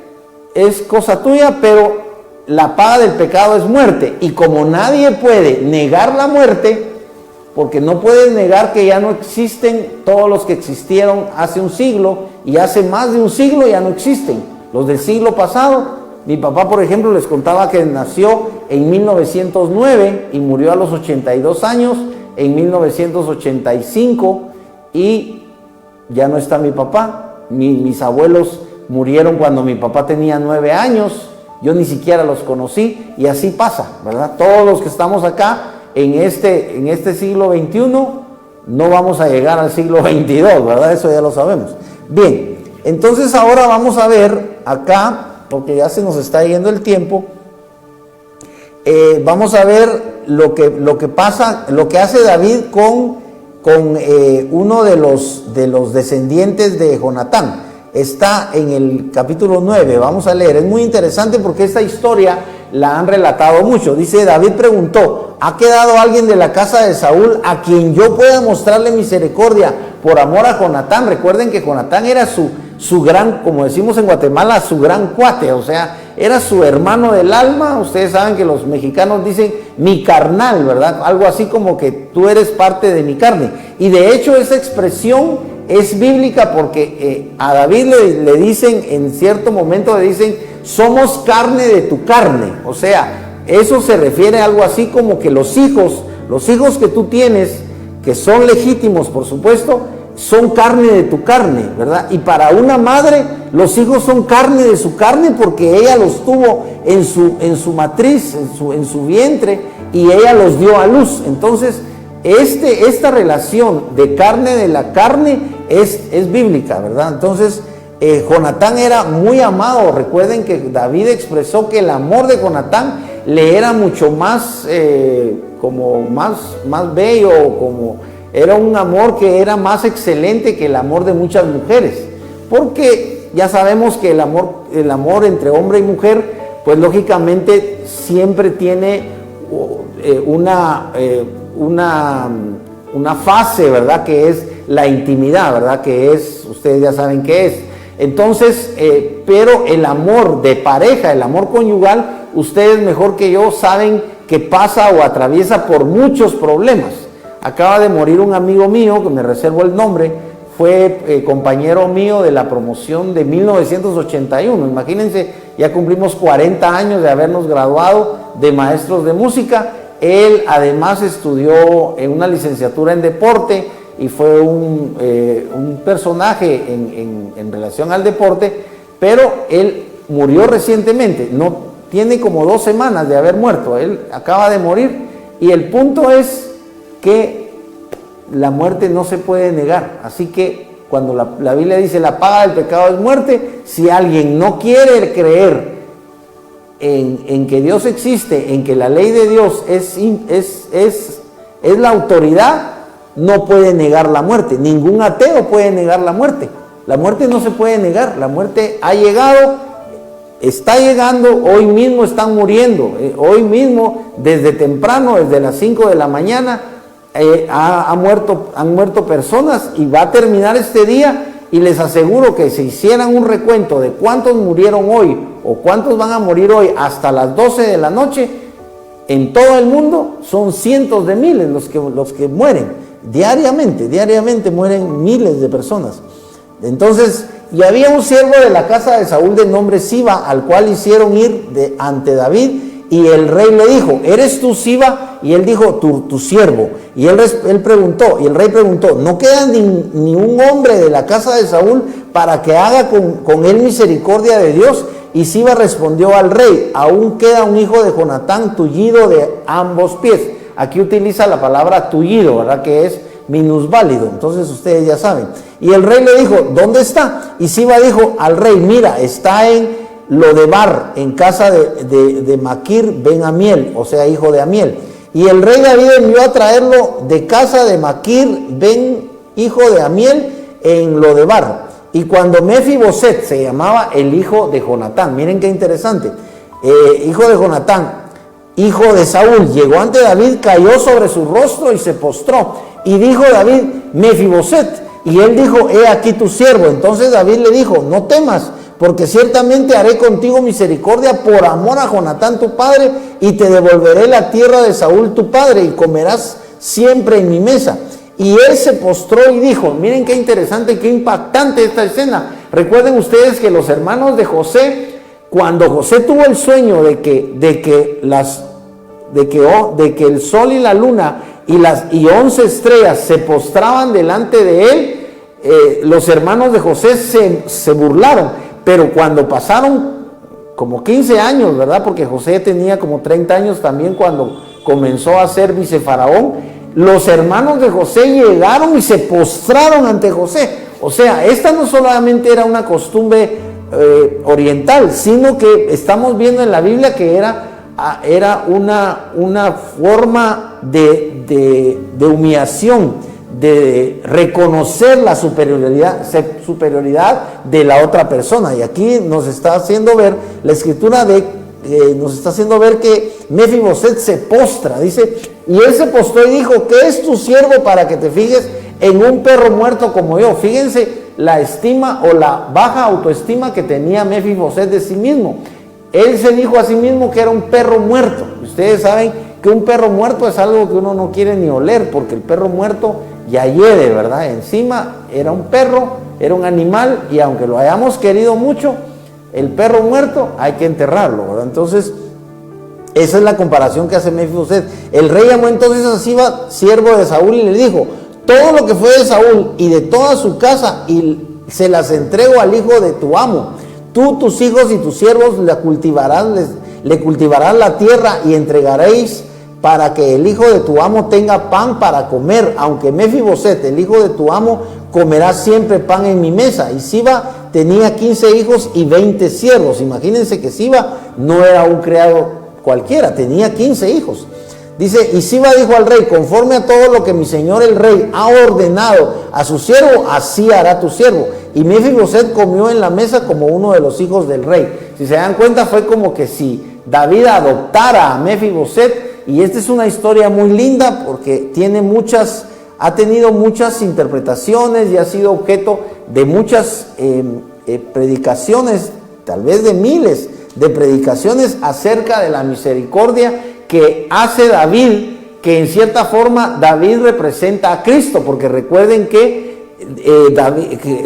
es cosa tuya, pero la paga del pecado es muerte. Y como nadie puede negar la muerte, porque no puedes negar que ya no existen todos los que existieron hace un siglo, y hace más de un siglo ya no existen los del siglo pasado. Mi papá, por ejemplo, les contaba que nació en 1909 y murió a los 82 años en 1985, y ya no está mi papá. Mis abuelos murieron cuando mi papá tenía 9 años, yo ni siquiera los conocí, y así pasa, ¿verdad? Todos los que estamos acá en este siglo XXI no vamos a llegar al siglo XXII, ¿verdad? Eso ya lo sabemos. Bien, entonces ahora vamos a ver acá, porque ya se nos está yendo el tiempo, vamos a ver lo que pasa, lo que hace David con uno de los descendientes de Jonatán. Está en el capítulo 9, vamos a leer. Es muy interesante porque esta historia la han relatado mucho. Dice, David preguntó, ¿ha quedado alguien de la casa de Saúl a quien yo pueda mostrarle misericordia por amor a Jonatán? Recuerden que Jonatán era su gran, como decimos en Guatemala, su gran cuate, o sea, era su hermano del alma. Ustedes saben que los mexicanos dicen mi carnal, ¿verdad? Algo así como que tú eres parte de mi carne. Y de hecho esa expresión es bíblica porque a David le dicen, en cierto momento le dicen, somos carne de tu carne. O sea, eso se refiere a algo así como que los hijos que tú tienes, que son legítimos por supuesto, son carne de tu carne, ¿verdad? Y para una madre, los hijos son carne de su carne porque ella los tuvo en su matriz, en su vientre, y ella los dio a luz. Entonces, esta relación de carne de la carne es bíblica, ¿verdad? Entonces, Jonatán era muy amado. Recuerden que David expresó que el amor de Jonatán le era mucho más, más bello, como era un amor que era más excelente que el amor de muchas mujeres, porque ya sabemos que el amor entre hombre y mujer, pues lógicamente siempre tiene una fase, ¿verdad? Que es la intimidad, ¿verdad? Que es, ustedes ya saben qué es. Entonces, pero el amor de pareja, el amor conyugal, ustedes mejor que yo saben que pasa o atraviesa por muchos problemas. Acaba de morir un amigo mío, que me reservo el nombre, fue compañero mío de la promoción de 1981. Imagínense, ya cumplimos 40 años de habernos graduado de maestros de música. Él además estudió en una licenciatura en deporte y fue un personaje en relación al deporte, pero él murió recientemente, no tiene como 2 semanas de haber muerto. Él acaba de morir y el punto es que la muerte no se puede negar. Así que cuando la Biblia dice la paga del pecado es muerte, si alguien no quiere creer en que Dios existe, en que la ley de Dios es la autoridad, no puede negar la muerte. Ningún ateo puede negar la muerte. La muerte no se puede negar. La muerte ha llegado, está llegando, hoy mismo están muriendo. Hoy mismo, desde temprano, desde las 5 de la mañana, han muerto personas y va a terminar este día. Y les aseguro que si hicieran un recuento de cuántos murieron hoy o cuántos van a morir hoy hasta las 12 de la noche, en todo el mundo son cientos de miles los que mueren diariamente mueren miles de personas. Entonces, y había un siervo de la casa de Saúl de nombre Siba, al cual hicieron ir ante David, y el rey le dijo, ¿eres tú Siba? Y él dijo, tu siervo. Y el rey preguntó, ¿no queda ni un hombre de la casa de Saúl para que haga con él misericordia de Dios? Y Siba respondió al rey, aún queda un hijo de Jonatán tullido de ambos pies. Aquí utiliza la palabra tullido, ¿verdad? Que es minusválido. Entonces ustedes ya saben. Y el rey le dijo, ¿dónde está? Y Siba dijo al rey, mira, está en Lodebar, en casa de Maquir ben Amiel, o sea, hijo de Amiel. Y el rey David envió a traerlo de casa de Maquir ben hijo de Amiel en Lodebar. Y cuando Mefiboset, se llamaba el hijo de Jonatán, miren qué interesante, hijo de Jonatán, hijo de Saúl, llegó ante David, cayó sobre su rostro y se postró. Y dijo David, Mefiboset, y él dijo, he aquí tu siervo. Entonces David le dijo, no temas, porque ciertamente haré contigo misericordia por amor a Jonatán tu padre, y te devolveré la tierra de Saúl tu padre, y comerás siempre en mi mesa. Y él se postró y dijo, miren qué interesante, qué impactante esta escena. Recuerden ustedes que los hermanos de José, cuando José tuvo el sueño de que el sol y la luna y 11 estrellas se postraban delante de él, los hermanos de José se burlaron. Pero cuando pasaron como 15 años, ¿verdad? Porque José tenía como 30 años también cuando comenzó a ser vicefaraón. Los hermanos de José llegaron y se postraron ante José. O sea, esta no solamente era una costumbre oriental, sino que estamos viendo en la Biblia que era una forma de humillación, de reconocer la superioridad de la otra persona. Y aquí nos está haciendo ver la escritura de nos está haciendo ver que Mefiboset se postra, dice, y él se postró y dijo, ¿qué es tu siervo para que te fijes en un perro muerto como yo? Fíjense la estima o la baja autoestima que tenía Mefiboset de sí mismo. Él se dijo a sí mismo que era un perro muerto. Ustedes saben que un perro muerto es algo que uno no quiere ni oler, porque el perro muerto ya hiede, ¿verdad? Encima era un perro, era un animal, y aunque lo hayamos querido mucho, el perro muerto hay que enterrarlo, ¿verdad? Entonces, esa es la comparación que hace Mefiboset. El rey llamó entonces a Siba, siervo de Saúl, y le dijo, todo lo que fue de Saúl y de toda su casa, y se las entrego al hijo de tu amo. Tú, tus hijos y tus siervos le cultivarán la tierra y entregaréis para que el hijo de tu amo tenga pan para comer, aunque Mefiboset, el hijo de tu amo, comerá siempre pan en mi mesa. Y Siba tenía 15 hijos y 20 siervos. Imagínense que Siba no era un criado cualquiera, tenía 15 hijos. Dice, y Siba dijo al rey, conforme a todo lo que mi señor el rey ha ordenado a su siervo, así hará tu siervo. Y Mefiboset comió en la mesa como uno de los hijos del rey. Si se dan cuenta, fue como que si David adoptara a Mefiboset, y esta es una historia muy linda porque ha tenido muchas interpretaciones y ha sido objeto de muchas predicaciones, tal vez de miles de predicaciones acerca de la misericordia que hace David, que en cierta forma David representa a Cristo, porque recuerden que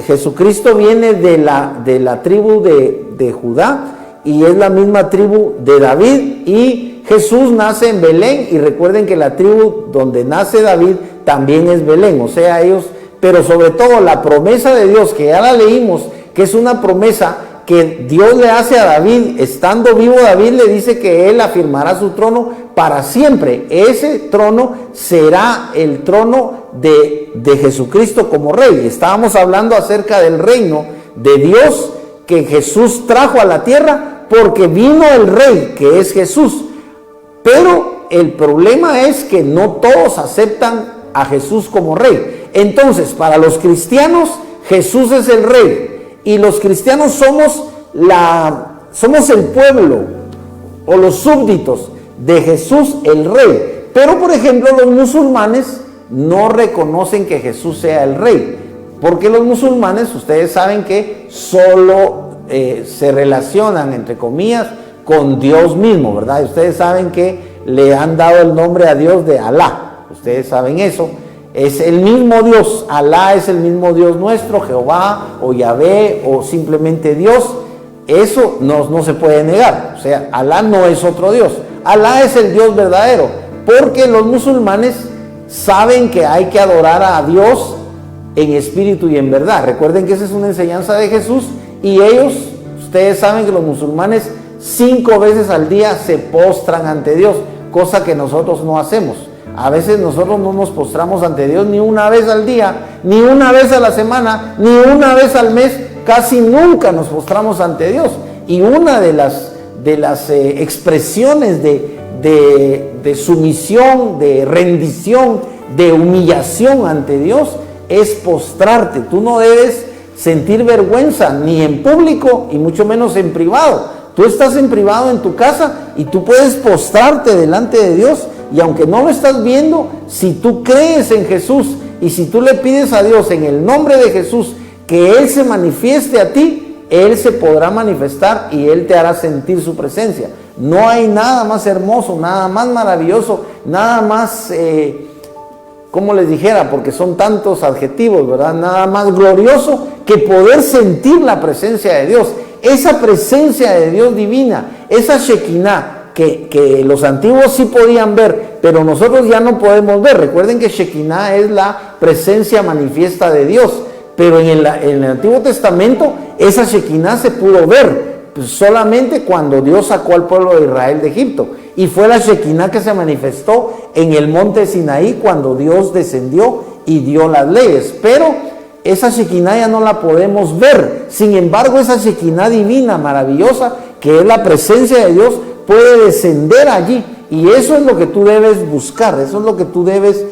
Jesucristo viene de la tribu de Judá, y es la misma tribu de David, y Jesús nace en Belén, y recuerden que la tribu donde nace David también es Belén, o sea, ellos, pero sobre todo la promesa de Dios, que ya la leímos, que es una promesa que Dios le hace a David, estando vivo David, le dice que él afirmará su trono para siempre. Ese trono será el trono de Jesucristo como rey. Estábamos hablando acerca del reino de Dios que Jesús trajo a la tierra, porque vino el rey, que es Jesús. Pero el problema es que no todos aceptan a Jesús como rey. Entonces, para los cristianos, Jesús es el rey. Y los cristianos somos el pueblo o los súbditos de Jesús el rey. Pero por ejemplo los musulmanes no reconocen que Jesús sea el rey, porque los musulmanes, ustedes saben que solo se relacionan, entre comillas, con Dios mismo, ¿verdad? Y ustedes saben que le han dado el nombre a Dios de Alá. Ustedes saben eso. Es el mismo Dios, Alá es el mismo Dios nuestro, Jehová o Yahvé o simplemente Dios. Eso no se puede negar. O sea, Alá no es otro Dios. Alá es el Dios verdadero, porque los musulmanes saben que hay que adorar a Dios en espíritu y en verdad. Recuerden que esa es una enseñanza de Jesús, y ellos, ustedes saben que los musulmanes 5 veces al día se postran ante Dios, cosa que nosotros no hacemos. A veces nosotros no nos postramos ante Dios ni una vez al día, ni una vez a la semana, ni una vez al mes. Casi nunca nos postramos ante Dios. Y una de las expresiones de sumisión, de rendición, de humillación ante Dios es postrarte. Tú no debes sentir vergüenza ni en público y mucho menos en privado. Tú estás en privado en tu casa y tú puedes postrarte delante de Dios. Y aunque no lo estás viendo, si tú crees en Jesús y si tú le pides a Dios en el nombre de Jesús que Él se manifieste a ti, Él se podrá manifestar y Él te hará sentir su presencia. No hay nada más hermoso, nada más maravilloso, nada más, como les dijera, porque son tantos adjetivos, ¿verdad? Nada más glorioso que poder sentir la presencia de Dios. Esa presencia de Dios divina, esa Shekinah, que los antiguos sí podían ver, pero nosotros ya no podemos ver. Recuerden que Shekinah es la presencia manifiesta de Dios, pero en el Antiguo Testamento esa Shekinah se pudo ver solamente cuando Dios sacó al pueblo de Israel de Egipto, y fue la Shekinah que se manifestó en el monte Sinaí cuando Dios descendió y dio las leyes. Pero esa Shekinah ya no la podemos ver. Sin embargo, esa Shekinah divina, maravillosa, que es la presencia de Dios, puede descender allí, y eso es lo que tú debes buscar, eso es lo que tú debes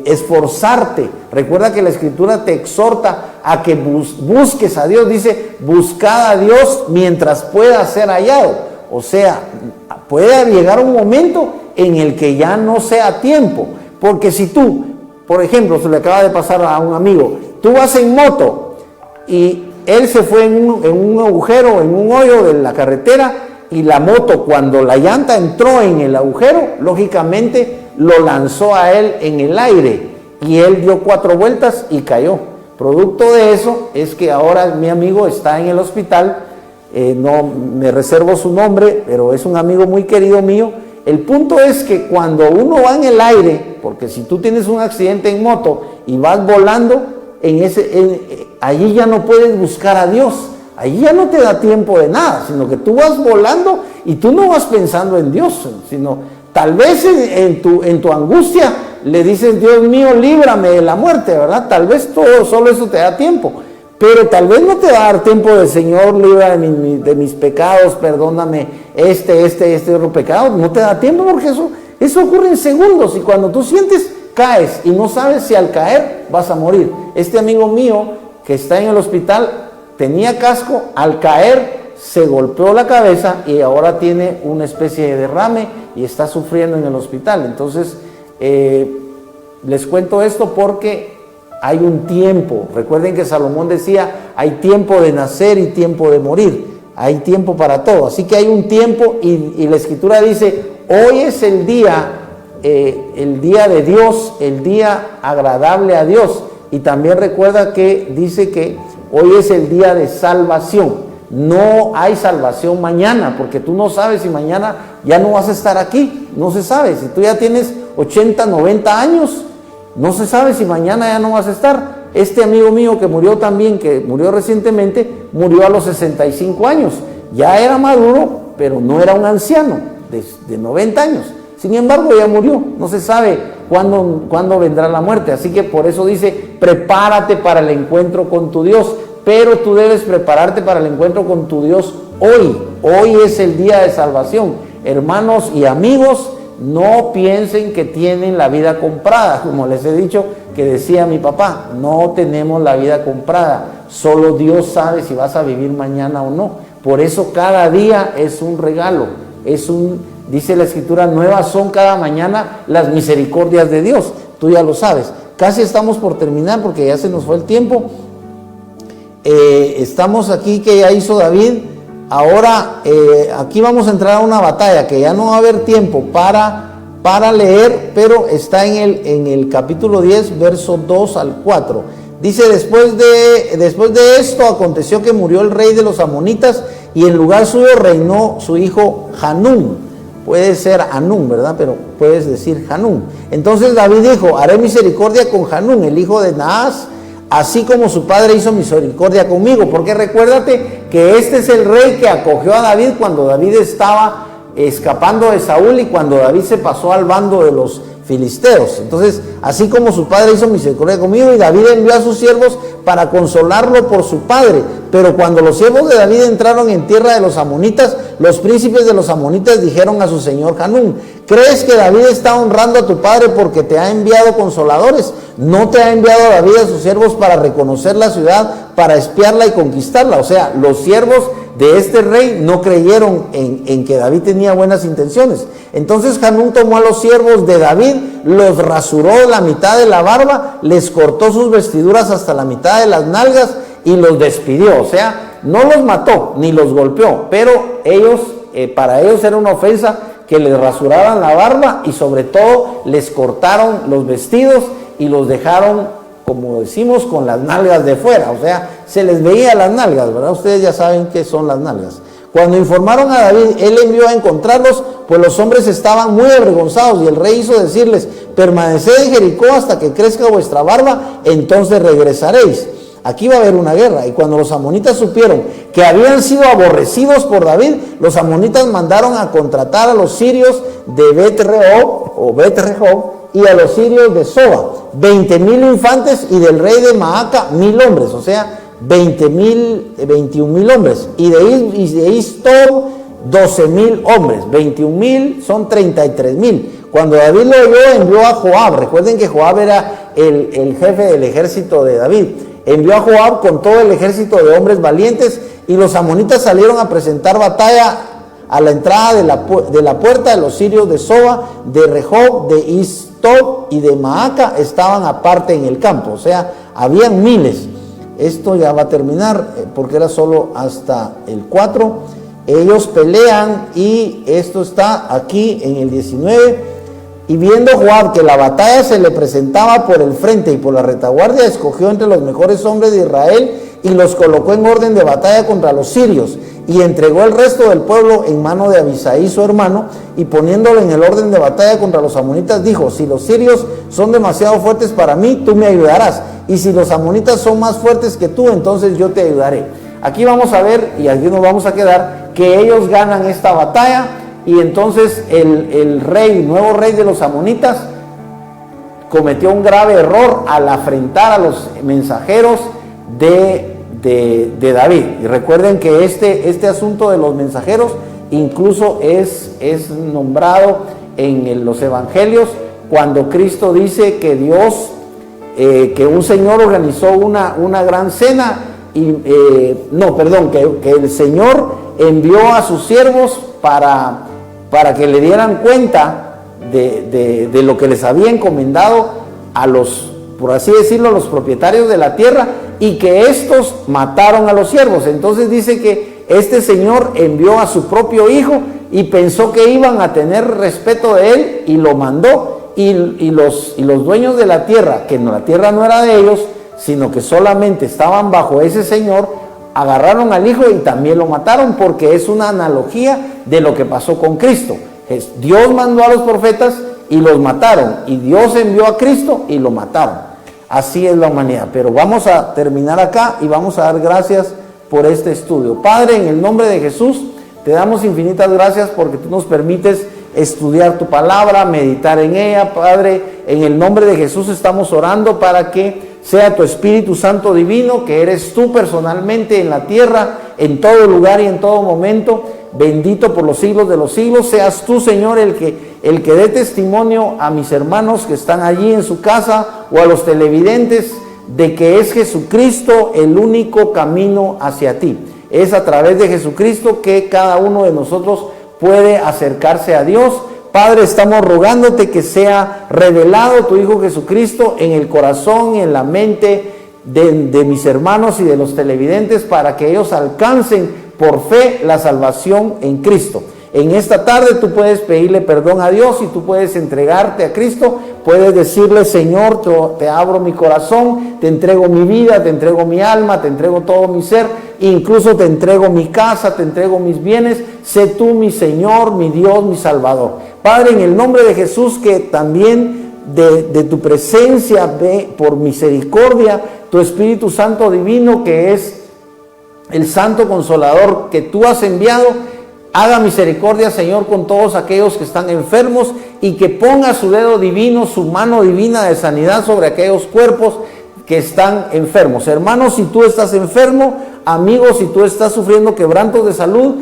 esforzarte. Recuerda que la Escritura te exhorta a que busques a Dios. Dice, buscad a Dios mientras pueda ser hallado. O sea, puede llegar un momento en el que ya no sea tiempo. Porque si tú, por ejemplo, se le acaba de pasar a un amigo, tú vas en moto y él se fue en un agujero, en un hoyo de la carretera, y la moto, cuando la llanta entró en el agujero, lógicamente lo lanzó a él en el aire y él dio 4 vueltas y cayó. Producto de eso es que ahora mi amigo está en el hospital. No me reservo su nombre, pero es un amigo muy querido mío. El punto es que cuando uno va en el aire, porque si tú tienes un accidente en moto y vas volando, allí ya no puedes buscar a Dios, allí ya no te da tiempo de nada, sino que tú vas volando y tú no vas pensando en Dios, sino tal vez en tu angustia le dices, Dios mío, líbrame de la muerte, ¿verdad? Tal vez solo eso te da tiempo. Pero tal vez no te va a dar tiempo de, Señor, libra de mis pecados, perdóname este otro pecado. No te da tiempo porque eso ocurre en segundos. Y cuando tú sientes, caes y no sabes si al caer vas a morir. Este amigo mío que está en el hospital tenía casco, al caer se golpeó la cabeza y ahora tiene una especie de derrame y está sufriendo en el hospital. Entonces, les cuento esto porque hay un tiempo. Recuerden que Salomón decía, hay tiempo de nacer y tiempo de morir. Hay tiempo para todo. Así que hay un tiempo y la Escritura dice, hoy es el día de Dios, el día agradable a Dios. Y también recuerda que dice que hoy es el día de salvación. No hay salvación mañana, porque tú no sabes si mañana ya no vas a estar aquí. No se sabe. Si tú ya tienes 80, 90 años, no se sabe si mañana ya no vas a estar. Este amigo mío que murió también, que murió recientemente, murió a los 65 años. Ya era maduro, pero no era un anciano de 90 años. Sin embargo, ya murió. No se sabe cuándo vendrá la muerte. Así que por eso dice, prepárate para el encuentro con tu Dios. Pero tú debes prepararte para el encuentro con tu Dios hoy. Hoy es el día de salvación. Hermanos y amigos, no piensen que tienen la vida comprada. Como les he dicho, que decía mi papá, no tenemos la vida comprada. Solo Dios sabe si vas a vivir mañana o no. Por eso cada día es un regalo. Dice la Escritura, nuevas son cada mañana las misericordias de Dios. Tú ya lo sabes. Casi estamos por terminar porque ya se nos fue el tiempo. Estamos aquí que ya hizo David. Ahora aquí vamos a entrar a una batalla que ya no va a haber tiempo para leer, pero está en el capítulo 10, verso 2 al 4. Dice, después de esto aconteció que murió el rey de los amonitas y en lugar suyo reinó su hijo Hanún. Puede ser Hanún, ¿verdad? Pero puedes decir Hanún. Entonces David dijo, haré misericordia con Hanún, el hijo de Naas, así como su padre hizo misericordia conmigo. Porque recuérdate que este es el rey que acogió a David cuando David estaba escapando de Saúl y cuando David se pasó al bando de los filisteos. Entonces, así como su padre hizo misericordia conmigo, y David envió a sus siervos para consolarlo por su padre. Pero cuando los siervos de David entraron en tierra de los amonitas, los príncipes de los amonitas dijeron a su señor Hanún, ¿crees que David está honrando a tu padre porque te ha enviado consoladores? ¿No te ha enviado David a sus siervos para reconocer la ciudad, para espiarla y conquistarla? O sea, los siervos de este rey no creyeron en que David tenía buenas intenciones. Entonces Hanún tomó a los siervos de David, los rasuró la mitad de la barba, les cortó sus vestiduras hasta la mitad de las nalgas y los despidió. O sea, no los mató ni los golpeó, pero para ellos era una ofensa que les rasuraran la barba y sobre todo les cortaron los vestidos y los dejaron, como decimos, con las nalgas de fuera. O sea, se les veía las nalgas, ¿verdad? Ustedes ya saben qué son las nalgas. Cuando informaron a David, él envió a encontrarlos, pues los hombres estaban muy avergonzados y el rey hizo decirles, permaneced en Jericó hasta que crezca vuestra barba, entonces regresaréis. Aquí va a haber una guerra. Y cuando los amonitas supieron que habían sido aborrecidos por David, los amonitas mandaron a contratar a los sirios de Bet-Rehob y a los sirios de Soba, 20,000 infantes, y del rey de Maaca 1,000 hombres, o sea, 21,000 hombres, y de Istob 12,000 hombres. 21,000 son 33,000. Cuando David lo oyó, envió a Joab. Recuerden que Joab era el jefe del ejército de David. Envió a Joab con todo el ejército de hombres valientes, y los amonitas salieron a presentar batalla a la entrada de la puerta de los sirios de Soba, de Rehob, de Istob y de Maaca estaban aparte en el campo. O sea, habían miles. Esto ya va a terminar porque era solo hasta el 4. Ellos pelean y esto está aquí en el 19. Y viendo Joab que la batalla se le presentaba por el frente y por la retaguardia, escogió entre los mejores hombres de Israel y los colocó en orden de batalla contra los sirios, y entregó el resto del pueblo en mano de Abisai su hermano, y poniéndolo en el orden de batalla contra los amonitas, dijo: si los sirios son demasiado fuertes para mí, tú me ayudarás, y si los amonitas son más fuertes que tú, entonces yo te ayudaré. Aquí vamos a ver, y aquí nos vamos a quedar, que ellos ganan esta batalla. Y entonces el nuevo rey de los amonitas, cometió un grave error al afrentar a los mensajeros de David. Y recuerden que este asunto de los mensajeros incluso es nombrado en los evangelios, cuando Cristo dice que Dios, que un señor organizó una gran cena, que el Señor envió a sus siervos para que le dieran cuenta de lo que les había encomendado a los, por así decirlo, los propietarios de la tierra, y que estos mataron a los siervos. Entonces dice que este señor envió a su propio hijo y pensó que iban a tener respeto de él, y lo mandó, y los dueños de la tierra, que la tierra no era de ellos, sino que solamente estaban bajo ese señor, agarraron al hijo y también lo mataron, porque es una analogía de lo que pasó con Cristo. Dios mandó a los profetas y los mataron, y Dios envió a Cristo y lo mataron. Así es la humanidad. Pero vamos a terminar acá y vamos a dar gracias por este estudio. Padre, en el nombre de Jesús, te damos infinitas gracias porque tú nos permites estudiar tu palabra, meditar en ella. Padre, en el nombre de Jesús estamos orando para que sea tu Espíritu Santo divino, que eres tú personalmente en la tierra, en todo lugar y en todo momento, bendito por los siglos de los siglos. Seas tú, Señor, el que dé testimonio a mis hermanos que están allí en su casa, o a los televidentes, de que es Jesucristo el único camino hacia ti. Es a través de Jesucristo que cada uno de nosotros puede acercarse a Dios. Padre, estamos rogándote que sea revelado tu Hijo Jesucristo en el corazón y en la mente de mis hermanos y de los televidentes, para que ellos alcancen por fe la salvación en Cristo. En esta tarde tú puedes pedirle perdón a Dios y tú puedes entregarte a Cristo. Puedes decirle: Señor, te abro mi corazón, te entrego mi vida, te entrego mi alma, te entrego todo mi ser, incluso te entrego mi casa, te entrego mis bienes. Sé tú mi Señor, mi Dios, mi Salvador. Padre, en el nombre de Jesús, que también de tu presencia, por misericordia, tu Espíritu Santo divino, que es el Santo Consolador que tú has enviado, haga misericordia, Señor, con todos aquellos que están enfermos, y que ponga su dedo divino, su mano divina de sanidad sobre aquellos cuerpos que están enfermos. Hermanos, si tú estás enfermo, amigos, si tú estás sufriendo quebrantos de salud,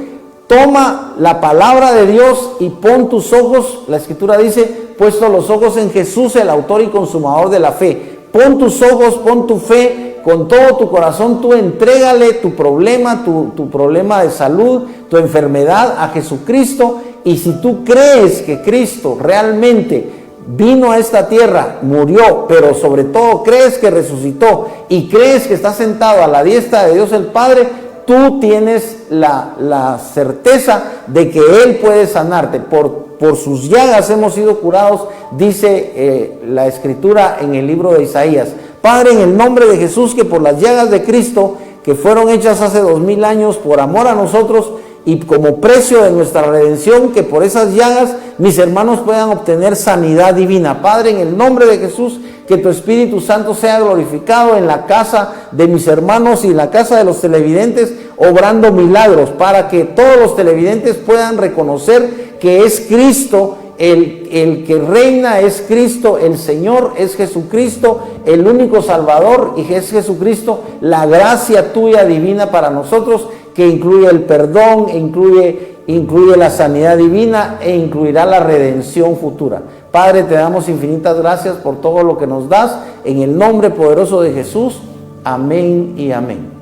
toma la palabra de Dios y pon tus ojos, la Escritura dice, puesto los ojos en Jesús, el autor y consumador de la fe. Pon tus ojos, pon tu fe, con todo tu corazón tú entrégale tu problema, tu problema de salud, tu enfermedad a Jesucristo. Y si tú crees que Cristo realmente vino a esta tierra, murió, pero sobre todo crees que resucitó y crees que está sentado a la diestra de Dios el Padre, tú tienes la certeza de que Él puede sanarte. Por sus llagas hemos sido curados, dice la Escritura en el libro de Isaías. Padre, en el nombre de Jesús, que por las llagas de Cristo, que fueron hechas hace 2000 años por amor a nosotros y como precio de nuestra redención, que por esas llagas mis hermanos puedan obtener sanidad divina. Padre, en el nombre de Jesús, que tu Espíritu Santo sea glorificado en la casa de mis hermanos y en la casa de los televidentes, obrando milagros, para que todos los televidentes puedan reconocer que es Cristo el que reina, es Cristo el Señor, es Jesucristo el único Salvador, y es Jesucristo la gracia tuya divina para nosotros, que incluye el perdón, incluye la sanidad divina e incluirá la redención futura. Padre, te damos infinitas gracias por todo lo que nos das, en el nombre poderoso de Jesús. Amén y amén.